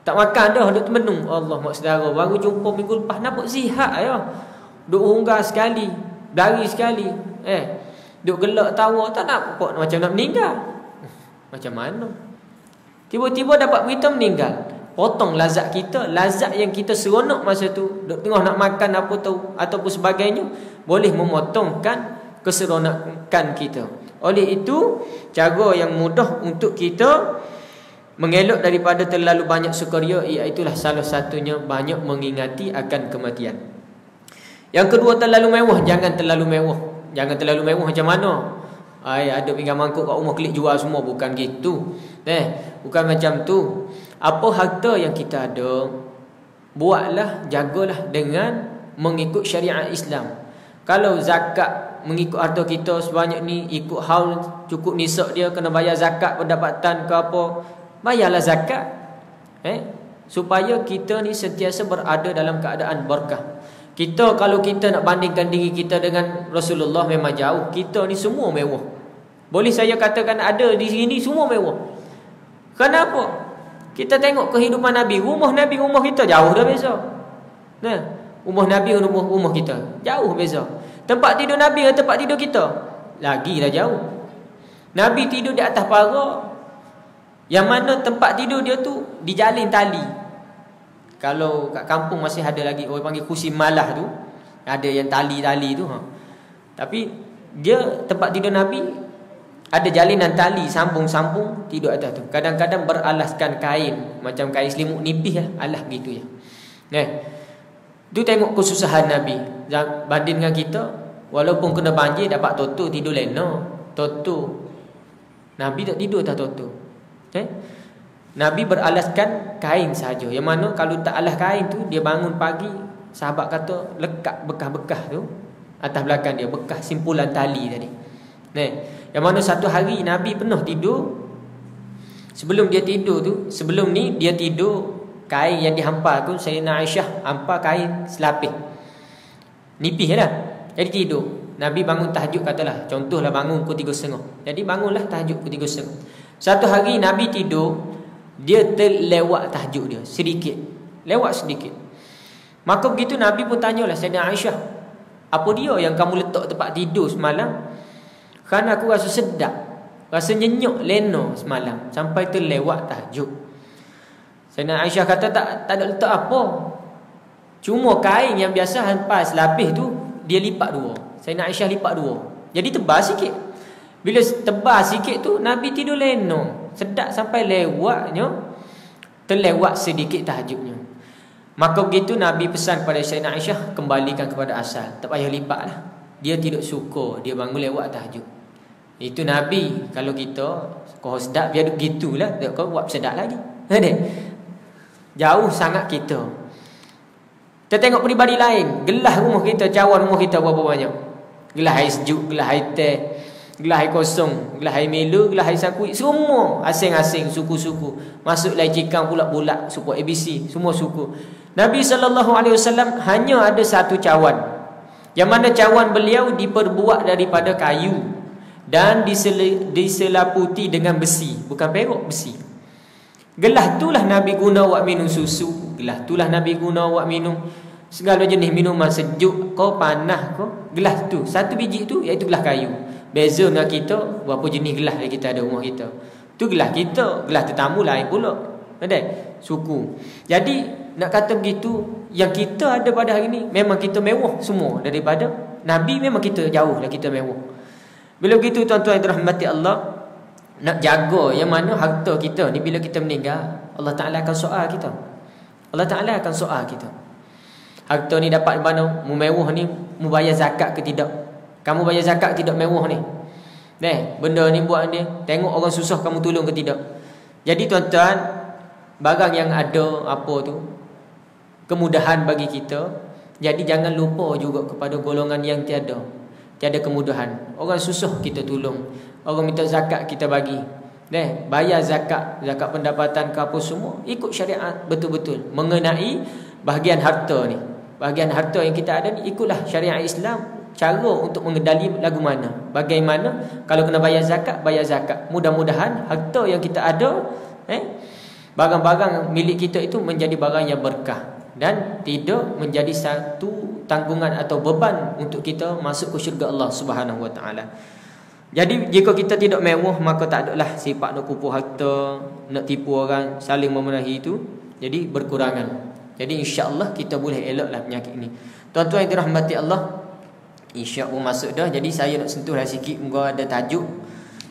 Tak makan dah, duk termenung. Allah, mak saudara baru jumpa minggu lepas, nampak sihat ya. Duk unggah sekali, berlari sekali, duk gelak tawa, tak nampak macam nak meninggal. Macam mana? Tiba-tiba dapat berita meninggal. Potong lazat kita, lazat yang kita seronok masa tu, duk tengah nak makan apa tu ataupun sebagainya, boleh memotongkan keseronokan kita. Oleh itu, cara yang mudah untuk kita Mengelak daripada terlalu banyak sukaria, iaitulah salah satunya banyak mengingati akan kematian. Yang kedua, terlalu mewah. Jangan terlalu mewah. Jangan terlalu mewah macam mana? Ada pinggan mangkuk kat rumah klik jual semua. Bukan gitu. Bukan macam tu. Apa harta yang kita ada, buatlah, jagalah dengan mengikut syariat Islam. Kalau zakat, mengikut harta kita sebanyak ni, ikut haul, cukup nisab dia, kena bayar zakat pendapatan ke apa, bayarlah zakat. Supaya kita ni sentiasa berada dalam keadaan berkah. Kita kalau kita nak bandingkan diri kita dengan Rasulullah, memang jauh. Kita ni semua mewah. Boleh saya katakan ada di sini semua mewah. Kenapa? Kita tengok kehidupan Nabi. Rumah Nabi, rumah kita jauh dah beza. Rumah Nabi, rumah kita jauh beza. Tempat tidur Nabi dengan tempat tidur kita lagi dah jauh. Nabi tidur di atas parak, yang mana tempat tidur dia tu dijalin tali. Kalau kat kampung masih ada lagi orang panggil kursi malah tu, ada yang tali-tali tu. Tapi dia tempat tidur Nabi ada jalinan tali, sambung-sambung tidur atas tu. Kadang-kadang beralaskan kain, macam kain selimut nipis lah, alas gitu ya. Tu tengok kesusahan Nabi. Banding dengan kita, walaupun kena banjir dapat toto tidur lena. Toto. Nabi tak tidur atas toto. Nabi beralaskan kain saja. Yang mana kalau tak alas kain tu, dia bangun pagi, sahabat kata lekat bekas-bekas tu atas belakang dia, bekas simpulan tali tadi. Yang mana satu hari Nabi pernah tidur. Sebelum dia tidur tu, sebelum ni dia tidur, kain yang dihampar tu Sayyidina Aisyah hampar kain selapis nipis dah. Jadi tidur. Nabi bangun tahajud, katalah contohlah bangun pukul 3.30. Jadi bangunlah tahajud pukul 3.30. Satu hari Nabi tidur, dia terlewat tahajud dia sedikit, lewat sedikit. Maka begitu Nabi pun tanyalah Sayyidina Aisyah, apa dia yang kamu letak tempat tidur semalam? Kerana aku rasa sedap, rasa nyenyuk lena semalam sampai terlewat tahajud. Sayyidina Aisyah kata tak ada letak apa, cuma kain yang biasa hampas lapis tu dia lipat dua. Sayyidina Aisyah lipat dua, jadi tebal sikit. Bila tebal sikit tu Nabi tidur lena, sedap sampai lewatnya, terlewat sedikit tahajudnya. Maka begitu Nabi pesan kepada Sayyidina Aisyah, kembalikan kepada asal, tak payah lipat lah. Dia tidak suka dia bangun lewat tahajud. Itu Nabi. Kalau kita kau sedap biar gitulah, tak kau buat sedap lagi. Jauh sangat kita. Kita tengok peribadi lain, gelas rumah kita, cawan rumah kita berapa banyak. Gelas air sejuk, gelas air teh, gelas air kosong, gelas air melu, gelas air sakui, semua asing-asing, suku-suku. Masuk lai cikang pula-pula, suku ABC, semua suku. Nabi SAW hanya ada satu cawan, yang mana cawan beliau diperbuat daripada kayu dan diselaputi dengan besi, bukan perak, besi. Gelas itulah Nabi guna buat minum susu. Gelas itulah Nabi guna buat minum segala jenis minuman sejuk kau panas kau. Gelas tu, satu biji tu iaitu gelas kayu. Beza dengan kita, berapa jenis gelas yang kita ada rumah kita. Tu gelas kita, gelas tetamu lain pula. Ada suku. Jadi nak kata begitu, yang kita ada pada hari ni memang kita mewah semua daripada Nabi. Memang kita jauh lah kita mewah. Bila begitu tuan-tuan yang dirahmati Allah, nak jaga yang mana harta kita ni bila kita meninggal, Allah Ta'ala akan soal kita. Allah Ta'ala akan soal kita. Harta ni dapat mana? Mu mewah ni, mu bayar zakat ke tidak? Kamu bayar zakat tidak mewah ni? Benda ni buat ni, tengok orang susah kamu tolong ke tidak? Jadi tuan-tuan, barang yang ada apa tu, kemudahan bagi kita. Jadi jangan lupa juga kepada golongan yang tiada kemudahan. Orang susah kita tolong, orang minta zakat kita bagi. Bayar zakat pendapatan ke apa semua, ikut syariat betul-betul mengenai bahagian harta ni. Bahagian harta yang kita ada ni, ikutlah syariat Islam. Cara untuk mengendali lagu mana, bagaimana. Kalau kena bayar zakat, bayar zakat. Mudah-mudahan harta yang kita ada, barang-barang milik kita itu menjadi barang yang berkah dan tidak menjadi satu tanggungan atau beban untuk kita masuk ke syurga Allah Subhanahu Wa Taala. Jadi jika kita tidak mewah, maka tak adalah sifat nak kupu harta, nak tipu orang, saling memenuhi itu. Jadi berkurangan. Jadi insya-Allah kita boleh elaklah penyakit ini. Tuan-tuan yang dirahmati Allah, insya-Allah masuk dah. Jadi saya nak sentuhlah sikit, moga ada tajuk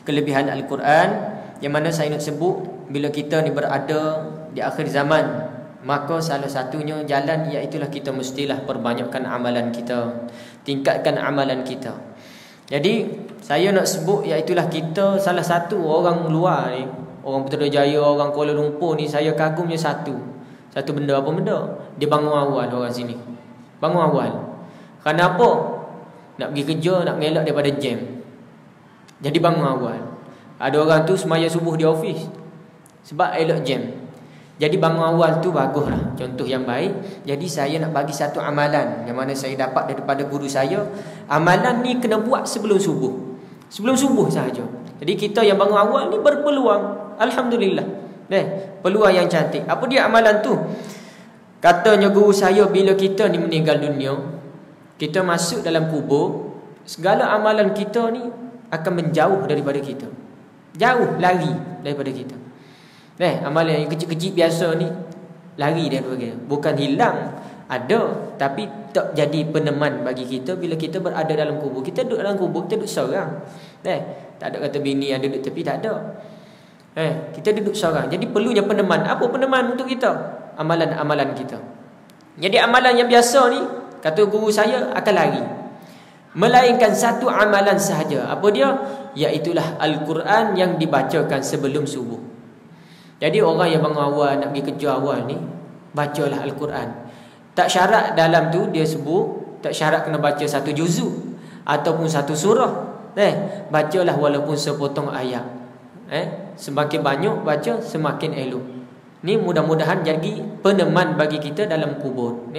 kelebihan Al-Quran yang mana saya nak sebut bila kita ni berada di akhir zaman, maka salah satunya jalan iaitulah kita mestilah perbanyakkan amalan kita, tingkatkan amalan kita. Jadi saya nak sebut iaitulah kita salah satu orang luar ni, orang Putrajaya, orang Kuala Lumpur ni, saya kagumnya satu benda. Apa benda? Dia bangun awal orang sini. Bangun awal. Kenapa? Nak pergi kerja, nak mengelak daripada jam. Jadi bangun awal. Ada orang tu semaya subuh di office sebab elok jam. Jadi bangun awal tu baguslah, contoh yang baik. Jadi saya nak bagi satu amalan yang mana saya dapat daripada guru saya. Amalan ni kena buat sebelum subuh. Sebelum subuh sahaja. Jadi kita yang bangun awal ni berpeluang. Alhamdulillah. Peluang yang cantik. Apa dia amalan tu? Katanya guru saya, bila kita ni meninggal dunia, kita masuk dalam kubur, segala amalan kita ni akan menjauh daripada kita. Jauh, lari daripada kita. Amalan yang kecil-kecil biasa ni lari daripada kita. Bukan hilang, ada, tapi tak jadi peneman bagi kita bila kita berada dalam kubur. Kita duduk dalam kubur, kita duduk seorang. Tak ada kata bini yang duduk tepi, tak ada. Kita duduk seorang. Jadi perlunya peneman. Apa peneman untuk kita? Amalan-amalan kita. Jadi amalan yang biasa ni, kata guru saya, akan lari. Melainkan satu amalan sahaja. Apa dia? Iaitulah Al-Quran yang dibacakan sebelum subuh. Jadi orang yang bangun awal nak pergi kerja awal ni, bacalah Al-Quran. Tak syarat dalam tu dia sebut, tak syarat kena baca satu juzuk ataupun satu surah. Bacalah walaupun sepotong ayat. Semakin banyak baca, semakin elok. Ni mudah-mudahan jadi peneman bagi kita dalam kubur.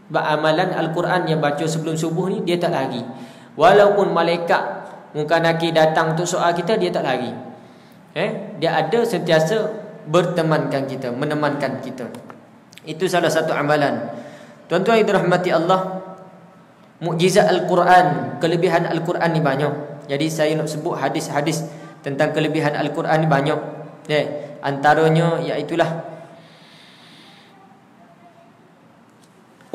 Amalan Al-Quran yang baca sebelum subuh ni, dia tak lari. Walaupun malaikat muka nakir datang untuk soal kita, dia tak lari. Dia ada sentiasa bertemankan kita, menemankan kita. Itu salah satu amalan. Tuan-tuan yang dirahmati Allah, mukjizat Al-Quran, kelebihan Al-Quran ni banyak. Jadi saya nak sebut hadis-hadis tentang kelebihan Al-Quran ni banyak. Antaranya iaitulah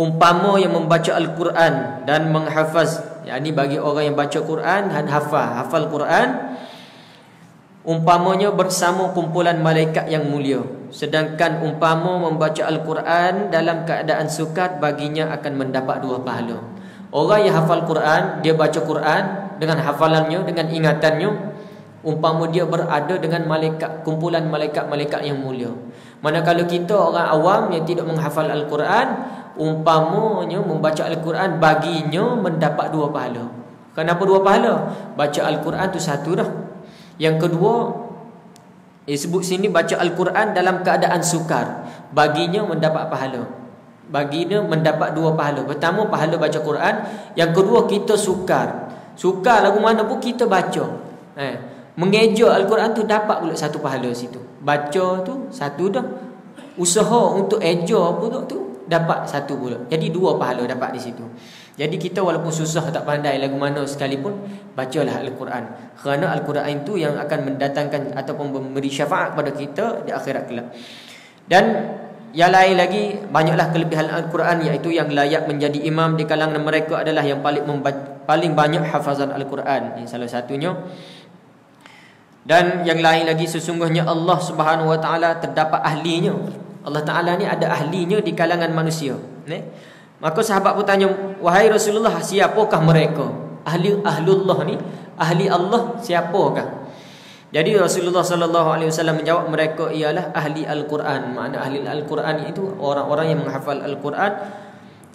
umpama yang membaca Al-Quran dan menghafaz, yakni bagi orang yang baca Quran dan hafal Quran, umpamanya bersama kumpulan malaikat yang mulia. Sedangkan umpama membaca Al-Quran dalam keadaan sukar, baginya akan mendapat 2 pahala. Orang yang hafal Quran, dia baca Quran dengan hafalannya, dengan ingatannya, umpama dia berada dengan malaikat, kumpulan malaikat-malaikat yang mulia. Manakala kita orang awam yang tidak menghafal Al-Quran, umpamanya membaca Al-Quran, baginya mendapat 2 pahala. Kenapa 2 pahala? Baca Al-Quran tu satu dah. Yang kedua, sebut sini baca Al-Quran dalam keadaan sukar, baginya mendapat pahala. Baginya mendapat 2 pahala. Pertama, pahala baca Quran. Yang kedua, kita sukar. Sukar lagu mana pun kita baca. Mengeja Al-Quran tu dapat pula 1 pahala situ. Baca tu satu dah. Usaha untuk eja pula tu dapat 1 pula. Jadi 2 pahala dapat di situ. Jadi kita walaupun susah tak pandai lagu mana sekalipun, bacalah Al-Quran. Kerana Al-Quran itu yang akan mendatangkan ataupun memberi syafaat kepada kita di akhirat kelak. Dan yang lain lagi, banyaklah kelebihan Al-Quran, iaitu yang layak menjadi imam di kalangan mereka adalah yang paling banyak hafazan Al-Quran. Ini salah satunya. Dan yang lain lagi, sesungguhnya Allah Subhanahu Wa Taala terdapat ahlinya. Allah Taala ni ada ahlinya di kalangan manusia. Maka sahabat pun tanya, wahai Rasulullah, siapakah mereka? Ahlullah ni, ahli Allah siapakah? Jadi Rasulullah sallallahu alaihi wasallam menjawab, mereka ialah ahli Al-Quran. Makna ahli Al-Quran itu orang-orang yang menghafal Al-Quran,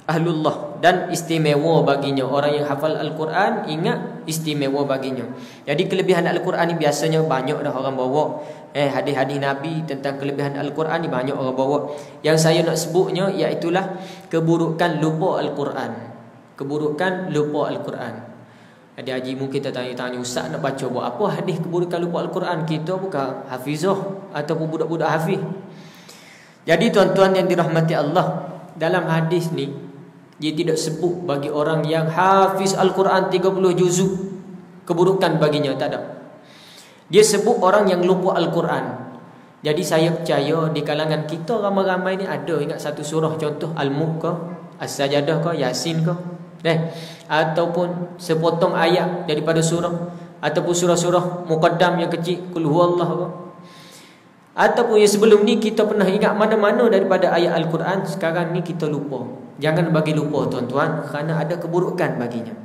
ahlullah, dan istimewa baginya. Orang yang hafal Al-Quran, ingat, istimewa baginya. Jadi kelebihan Al-Quran ni biasanya banyak dah orang bawa. Hadis-hadis Nabi tentang kelebihan Al-Quran ni banyak orang bawa. Yang saya nak sebutnya iaitulah keburukan lupa Al-Quran. Keburukan lupa Al-Quran. Ada haji mungkin kita tanya-tanya, ustaz nak baca buat apa hadis keburukan lupa Al-Quran? Kita bukan hafizah ataupun budak-budak hafiz. Jadi tuan-tuan yang dirahmati Allah, dalam hadis ni dia tidak sebut bagi orang yang hafiz Al-Quran 30 juzuk keburukan baginya, tak ada. Dia sebut orang yang lupa Al-Quran. Jadi saya percaya di kalangan kita ramai-ramai ni ada ingat satu surah, contoh Al-Mulk ke, As-Sajadah ke, Yasin ke, ataupun sepotong ayat daripada surah, ataupun surah-surah muqaddam yang kecil, Qul huwallahu ke. Ataupun yang sebelum ni kita pernah ingat mana-mana daripada ayat Al-Quran, sekarang ni kita lupa. Jangan bagi lupa tuan-tuan, kerana ada keburukan baginya.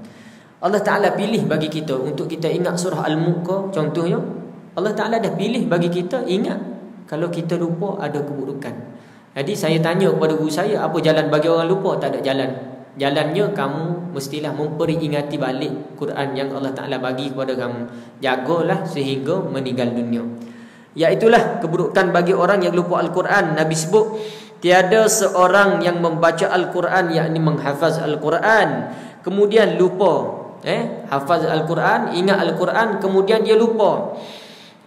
Allah Ta'ala pilih bagi kita untuk kita ingat surah Al-Mulk contohnya. Allah Ta'ala dah pilih bagi kita ingat. Kalau kita lupa ada keburukan. Jadi saya tanya kepada guru saya, apa jalan bagi orang lupa? Tak ada jalan. Jalannya kamu mestilah memperingati balik Quran yang Allah Ta'ala bagi kepada kamu. Jagalah sehingga meninggal dunia. Iaitulah keburukan bagi orang yang lupa Al-Quran. Nabi sebut, tiada seorang yang membaca Al-Quran, yakni menghafaz Al-Quran, kemudian lupa. Hafaz Al-Quran, ingat Al-Quran, kemudian dia lupa,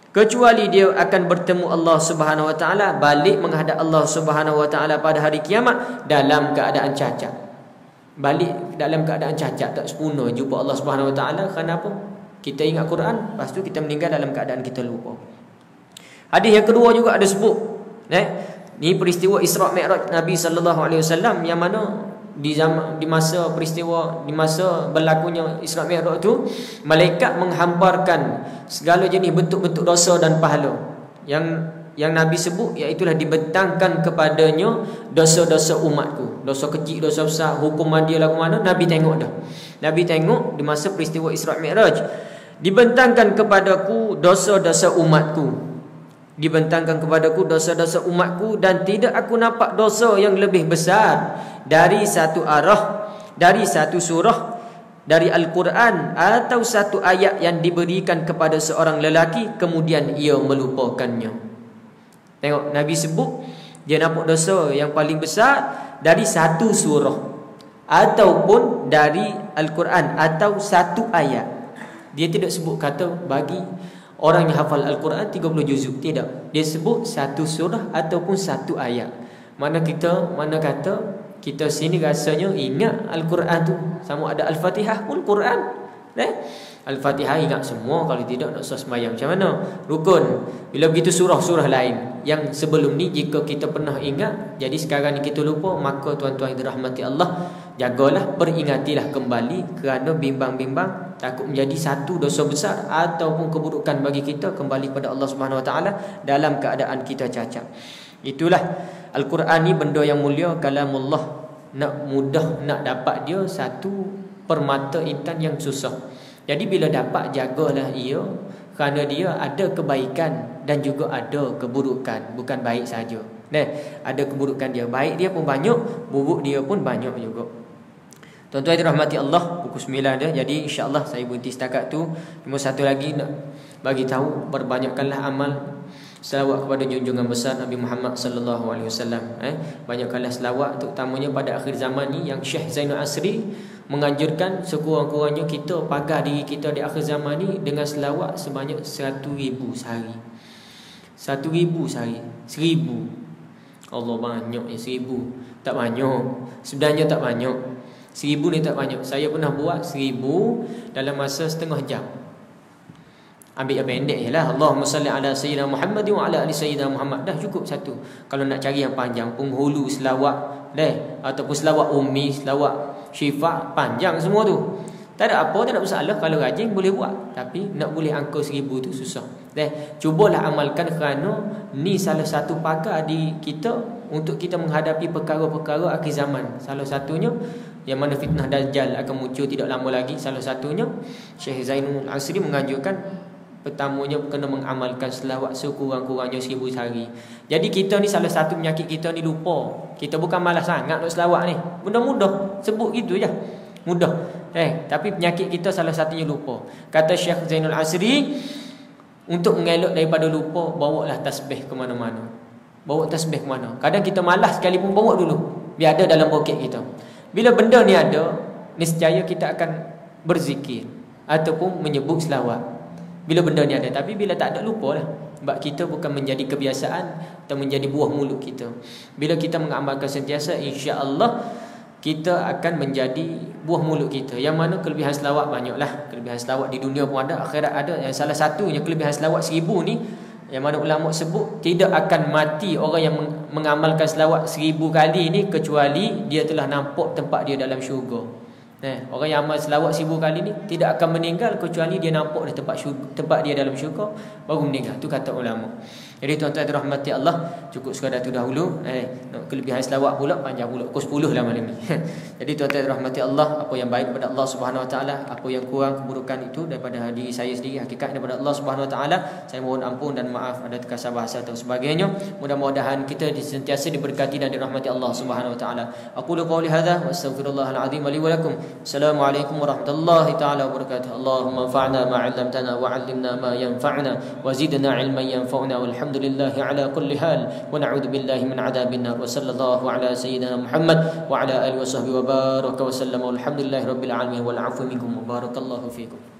kecuali dia akan bertemu Allah Subhanahu Wa Taala, balik menghadap Allah Subhanahu Wa Taala pada hari kiamat dalam keadaan cacat. Balik dalam keadaan cacat, tak sempurna jumpa Allah Subhanahu Wa Taala. Kenapa? Kita ingat Quran, lepas tu kita meninggal dalam keadaan kita lupa. Hadis yang kedua juga ada sebut, ni peristiwa Isra' Mi'raj Nabi sallallahu alaihi wasallam, yang mana di masa peristiwa, di masa berlakunya Isra' Mi'raj tu, malaikat menghamparkan segala jenis bentuk-bentuk dosa dan pahala yang Nabi sebut, iaitulah dibentangkan kepadanya dosa-dosa umatku. Dosa kecil, dosa besar, hukuman dia lagu mana, Nabi tengok dah. Nabi tengok di masa peristiwa Isra' Mi'raj, dibentangkan kepadaku dosa-dosa umatku. Dibentangkan kepadaku dosa-dosa umatku, dan tidak aku nampak dosa yang lebih besar dari satu arah, dari satu surah dari Al-Quran, atau satu ayat yang diberikan kepada seorang lelaki kemudian ia melupakannya. Tengok, Nabi sebut dia nampak dosa yang paling besar dari satu surah ataupun dari Al-Quran atau satu ayat. Dia tidak sebut kata bagi orang yang hafal Al-Quran 30 juzuk, tidak. Dia sebut satu surah ataupun satu ayat. Mana kata kita sini rasanya ingat Al-Quran tu sama ada Al-Fatihah pun Quran. Al-Fatihah ingat semua, kalau tidak nak sembahyang macam mana? Rukun. Bila begitu surah-surah lain yang sebelum ni jika kita pernah ingat, jadi sekarang ni kita lupa, maka tuan-tuan yang dirahmati Allah, jagalah, peringatilah kembali, kerana bimbang-bimbang takut menjadi satu dosa besar ataupun keburukan bagi kita kembali kepada Allah Subhanahu Wa Taala dalam keadaan kita cacat. Itulah Al-Quran ni benda yang mulia, kalamullah. Nak mudah nak dapat dia satu permata intan yang susah. Jadi bila dapat, jagalah ia, kerana dia ada kebaikan dan juga ada keburukan, bukan baik saja. Ada keburukan dia, baik dia pun banyak, buruk dia pun banyak juga. Tuan-tuan dirahmati Allah, pukul 9 dah. Jadi insya-Allah saya berhenti setakat tu. Cuma satu lagi nak bagi tahu, berbanyakkanlah amal selawat kepada junjungan besar Nabi Muhammad sallallahu alaihi wasallam. Banyakkanlah selawat, terutamanya pada akhir zaman ni, yang Syekh Zainul Asri menganjurkan sekurang-kurangnya kita pagar diri kita di akhir zaman ni dengan selawat sebanyak 1,000 sehari. 1,000 sehari. 1,000. Allah, banyak ya 1,000. Tak banyak. Sebenarnya tak banyak. 1,000 ni tak banyak. Saya pernah buat 1,000 dalam masa setengah jam. Ambil yang pendek je lah. Allahumma salli ala Sayyidina Muhammad wa ala ali Sayyidina Muhammad. Dah cukup satu. Kalau nak cari yang panjang, penghulu selawat ataupun selawat ummi, selawat syifa, panjang semua tu. Tak ada apa, tak ada masalah. Kalau rajin boleh buat. Tapi nak boleh angka 1,000 tu susah. Cubalah amalkan, kerana ni salah satu pagar di kita untuk kita menghadapi perkara-perkara akhir zaman. Salah satunya yang mana fitnah Dajjal akan muncul tidak lama lagi. Salah satunya Syekh Zainul Asri menganjurkan pertamanya kena mengamalkan selawat sekurang-kurangnya 1,000 sehari. Jadi kita ni salah satu penyakit kita ni lupa. Kita bukan malas sangat nak selawat ni. Mudah-mudah sebut gitu je. Mudah. Tapi penyakit kita salah satunya lupa. Kata Syekh Zainul Asri, untuk mengelak daripada lupa, bawalah tasbih ke mana-mana. Bawa tasbih ke mana. Kadang kita malas sekalipun, bawa dulu. Biar ada dalam poket kita. Bila benda ni ada, niscaya kita akan berzikir ataupun menyebut selawat. Bila benda ni ada. Tapi bila tak ada, lupalah. Sebab kita bukan menjadi kebiasaan atau menjadi buah mulut kita. Bila kita mengamalkan sentiasa, insya-Allah kita akan menjadi buah mulut kita. Yang mana kelebihan selawat banyaklah. Kelebihan selawat di dunia pun ada, akhirat ada. Yang salah satunya kelebihan selawat 1,000 ni, yang mana ulama sebut tidak akan mati orang yang mengamalkan selawat 1,000 kali ni, kecuali dia telah nampak tempat dia dalam syurga. Orang yang amal selawat 1,000 kali ni tidak akan meninggal kecuali dia nampak di tempat dia dalam syurga, baru meninggal. Tu kata ulama. Jadi tuan-tuan dirahmati Allah, cukup sekadar itu dahulu. Kelebihan selawat pula panjang pula, pukul 10 lah malam ni. Jadi tuan-tuan dirahmati Allah, apa yang baik daripada Allah Subhanahu Wa Taala, apa yang kurang keburukan itu daripada diri saya sendiri, hakikat daripada Allah Subhanahu Wa Taala. Saya mohon ampun dan maaf ada terkasar bahasa atau sebagainya. Mudah-mudahan kita sentiasa diberkati dan dirahmati Allah Subhanahu Wa Taala. Aku qouli hadza wa astaghfirullahal azim li wa lakum. Assalamualaikum warahmatullahi taala wabarakatuh. Allahumma anfa'na ma 'allamtana wa 'allimna ma yanfa'una wa zidna 'ilman yanfa'una. Walhamdulillahi ala kulli hal wa na'udzu billahi min 'adzabin nar. Wa sallallahu ala sayyidina Muhammad wa ala alihi wa sahbihi wa baraka wa sallama. Walhamdulillahi rabbil alamin wal 'afwu minkum wa barakallahu fiikum.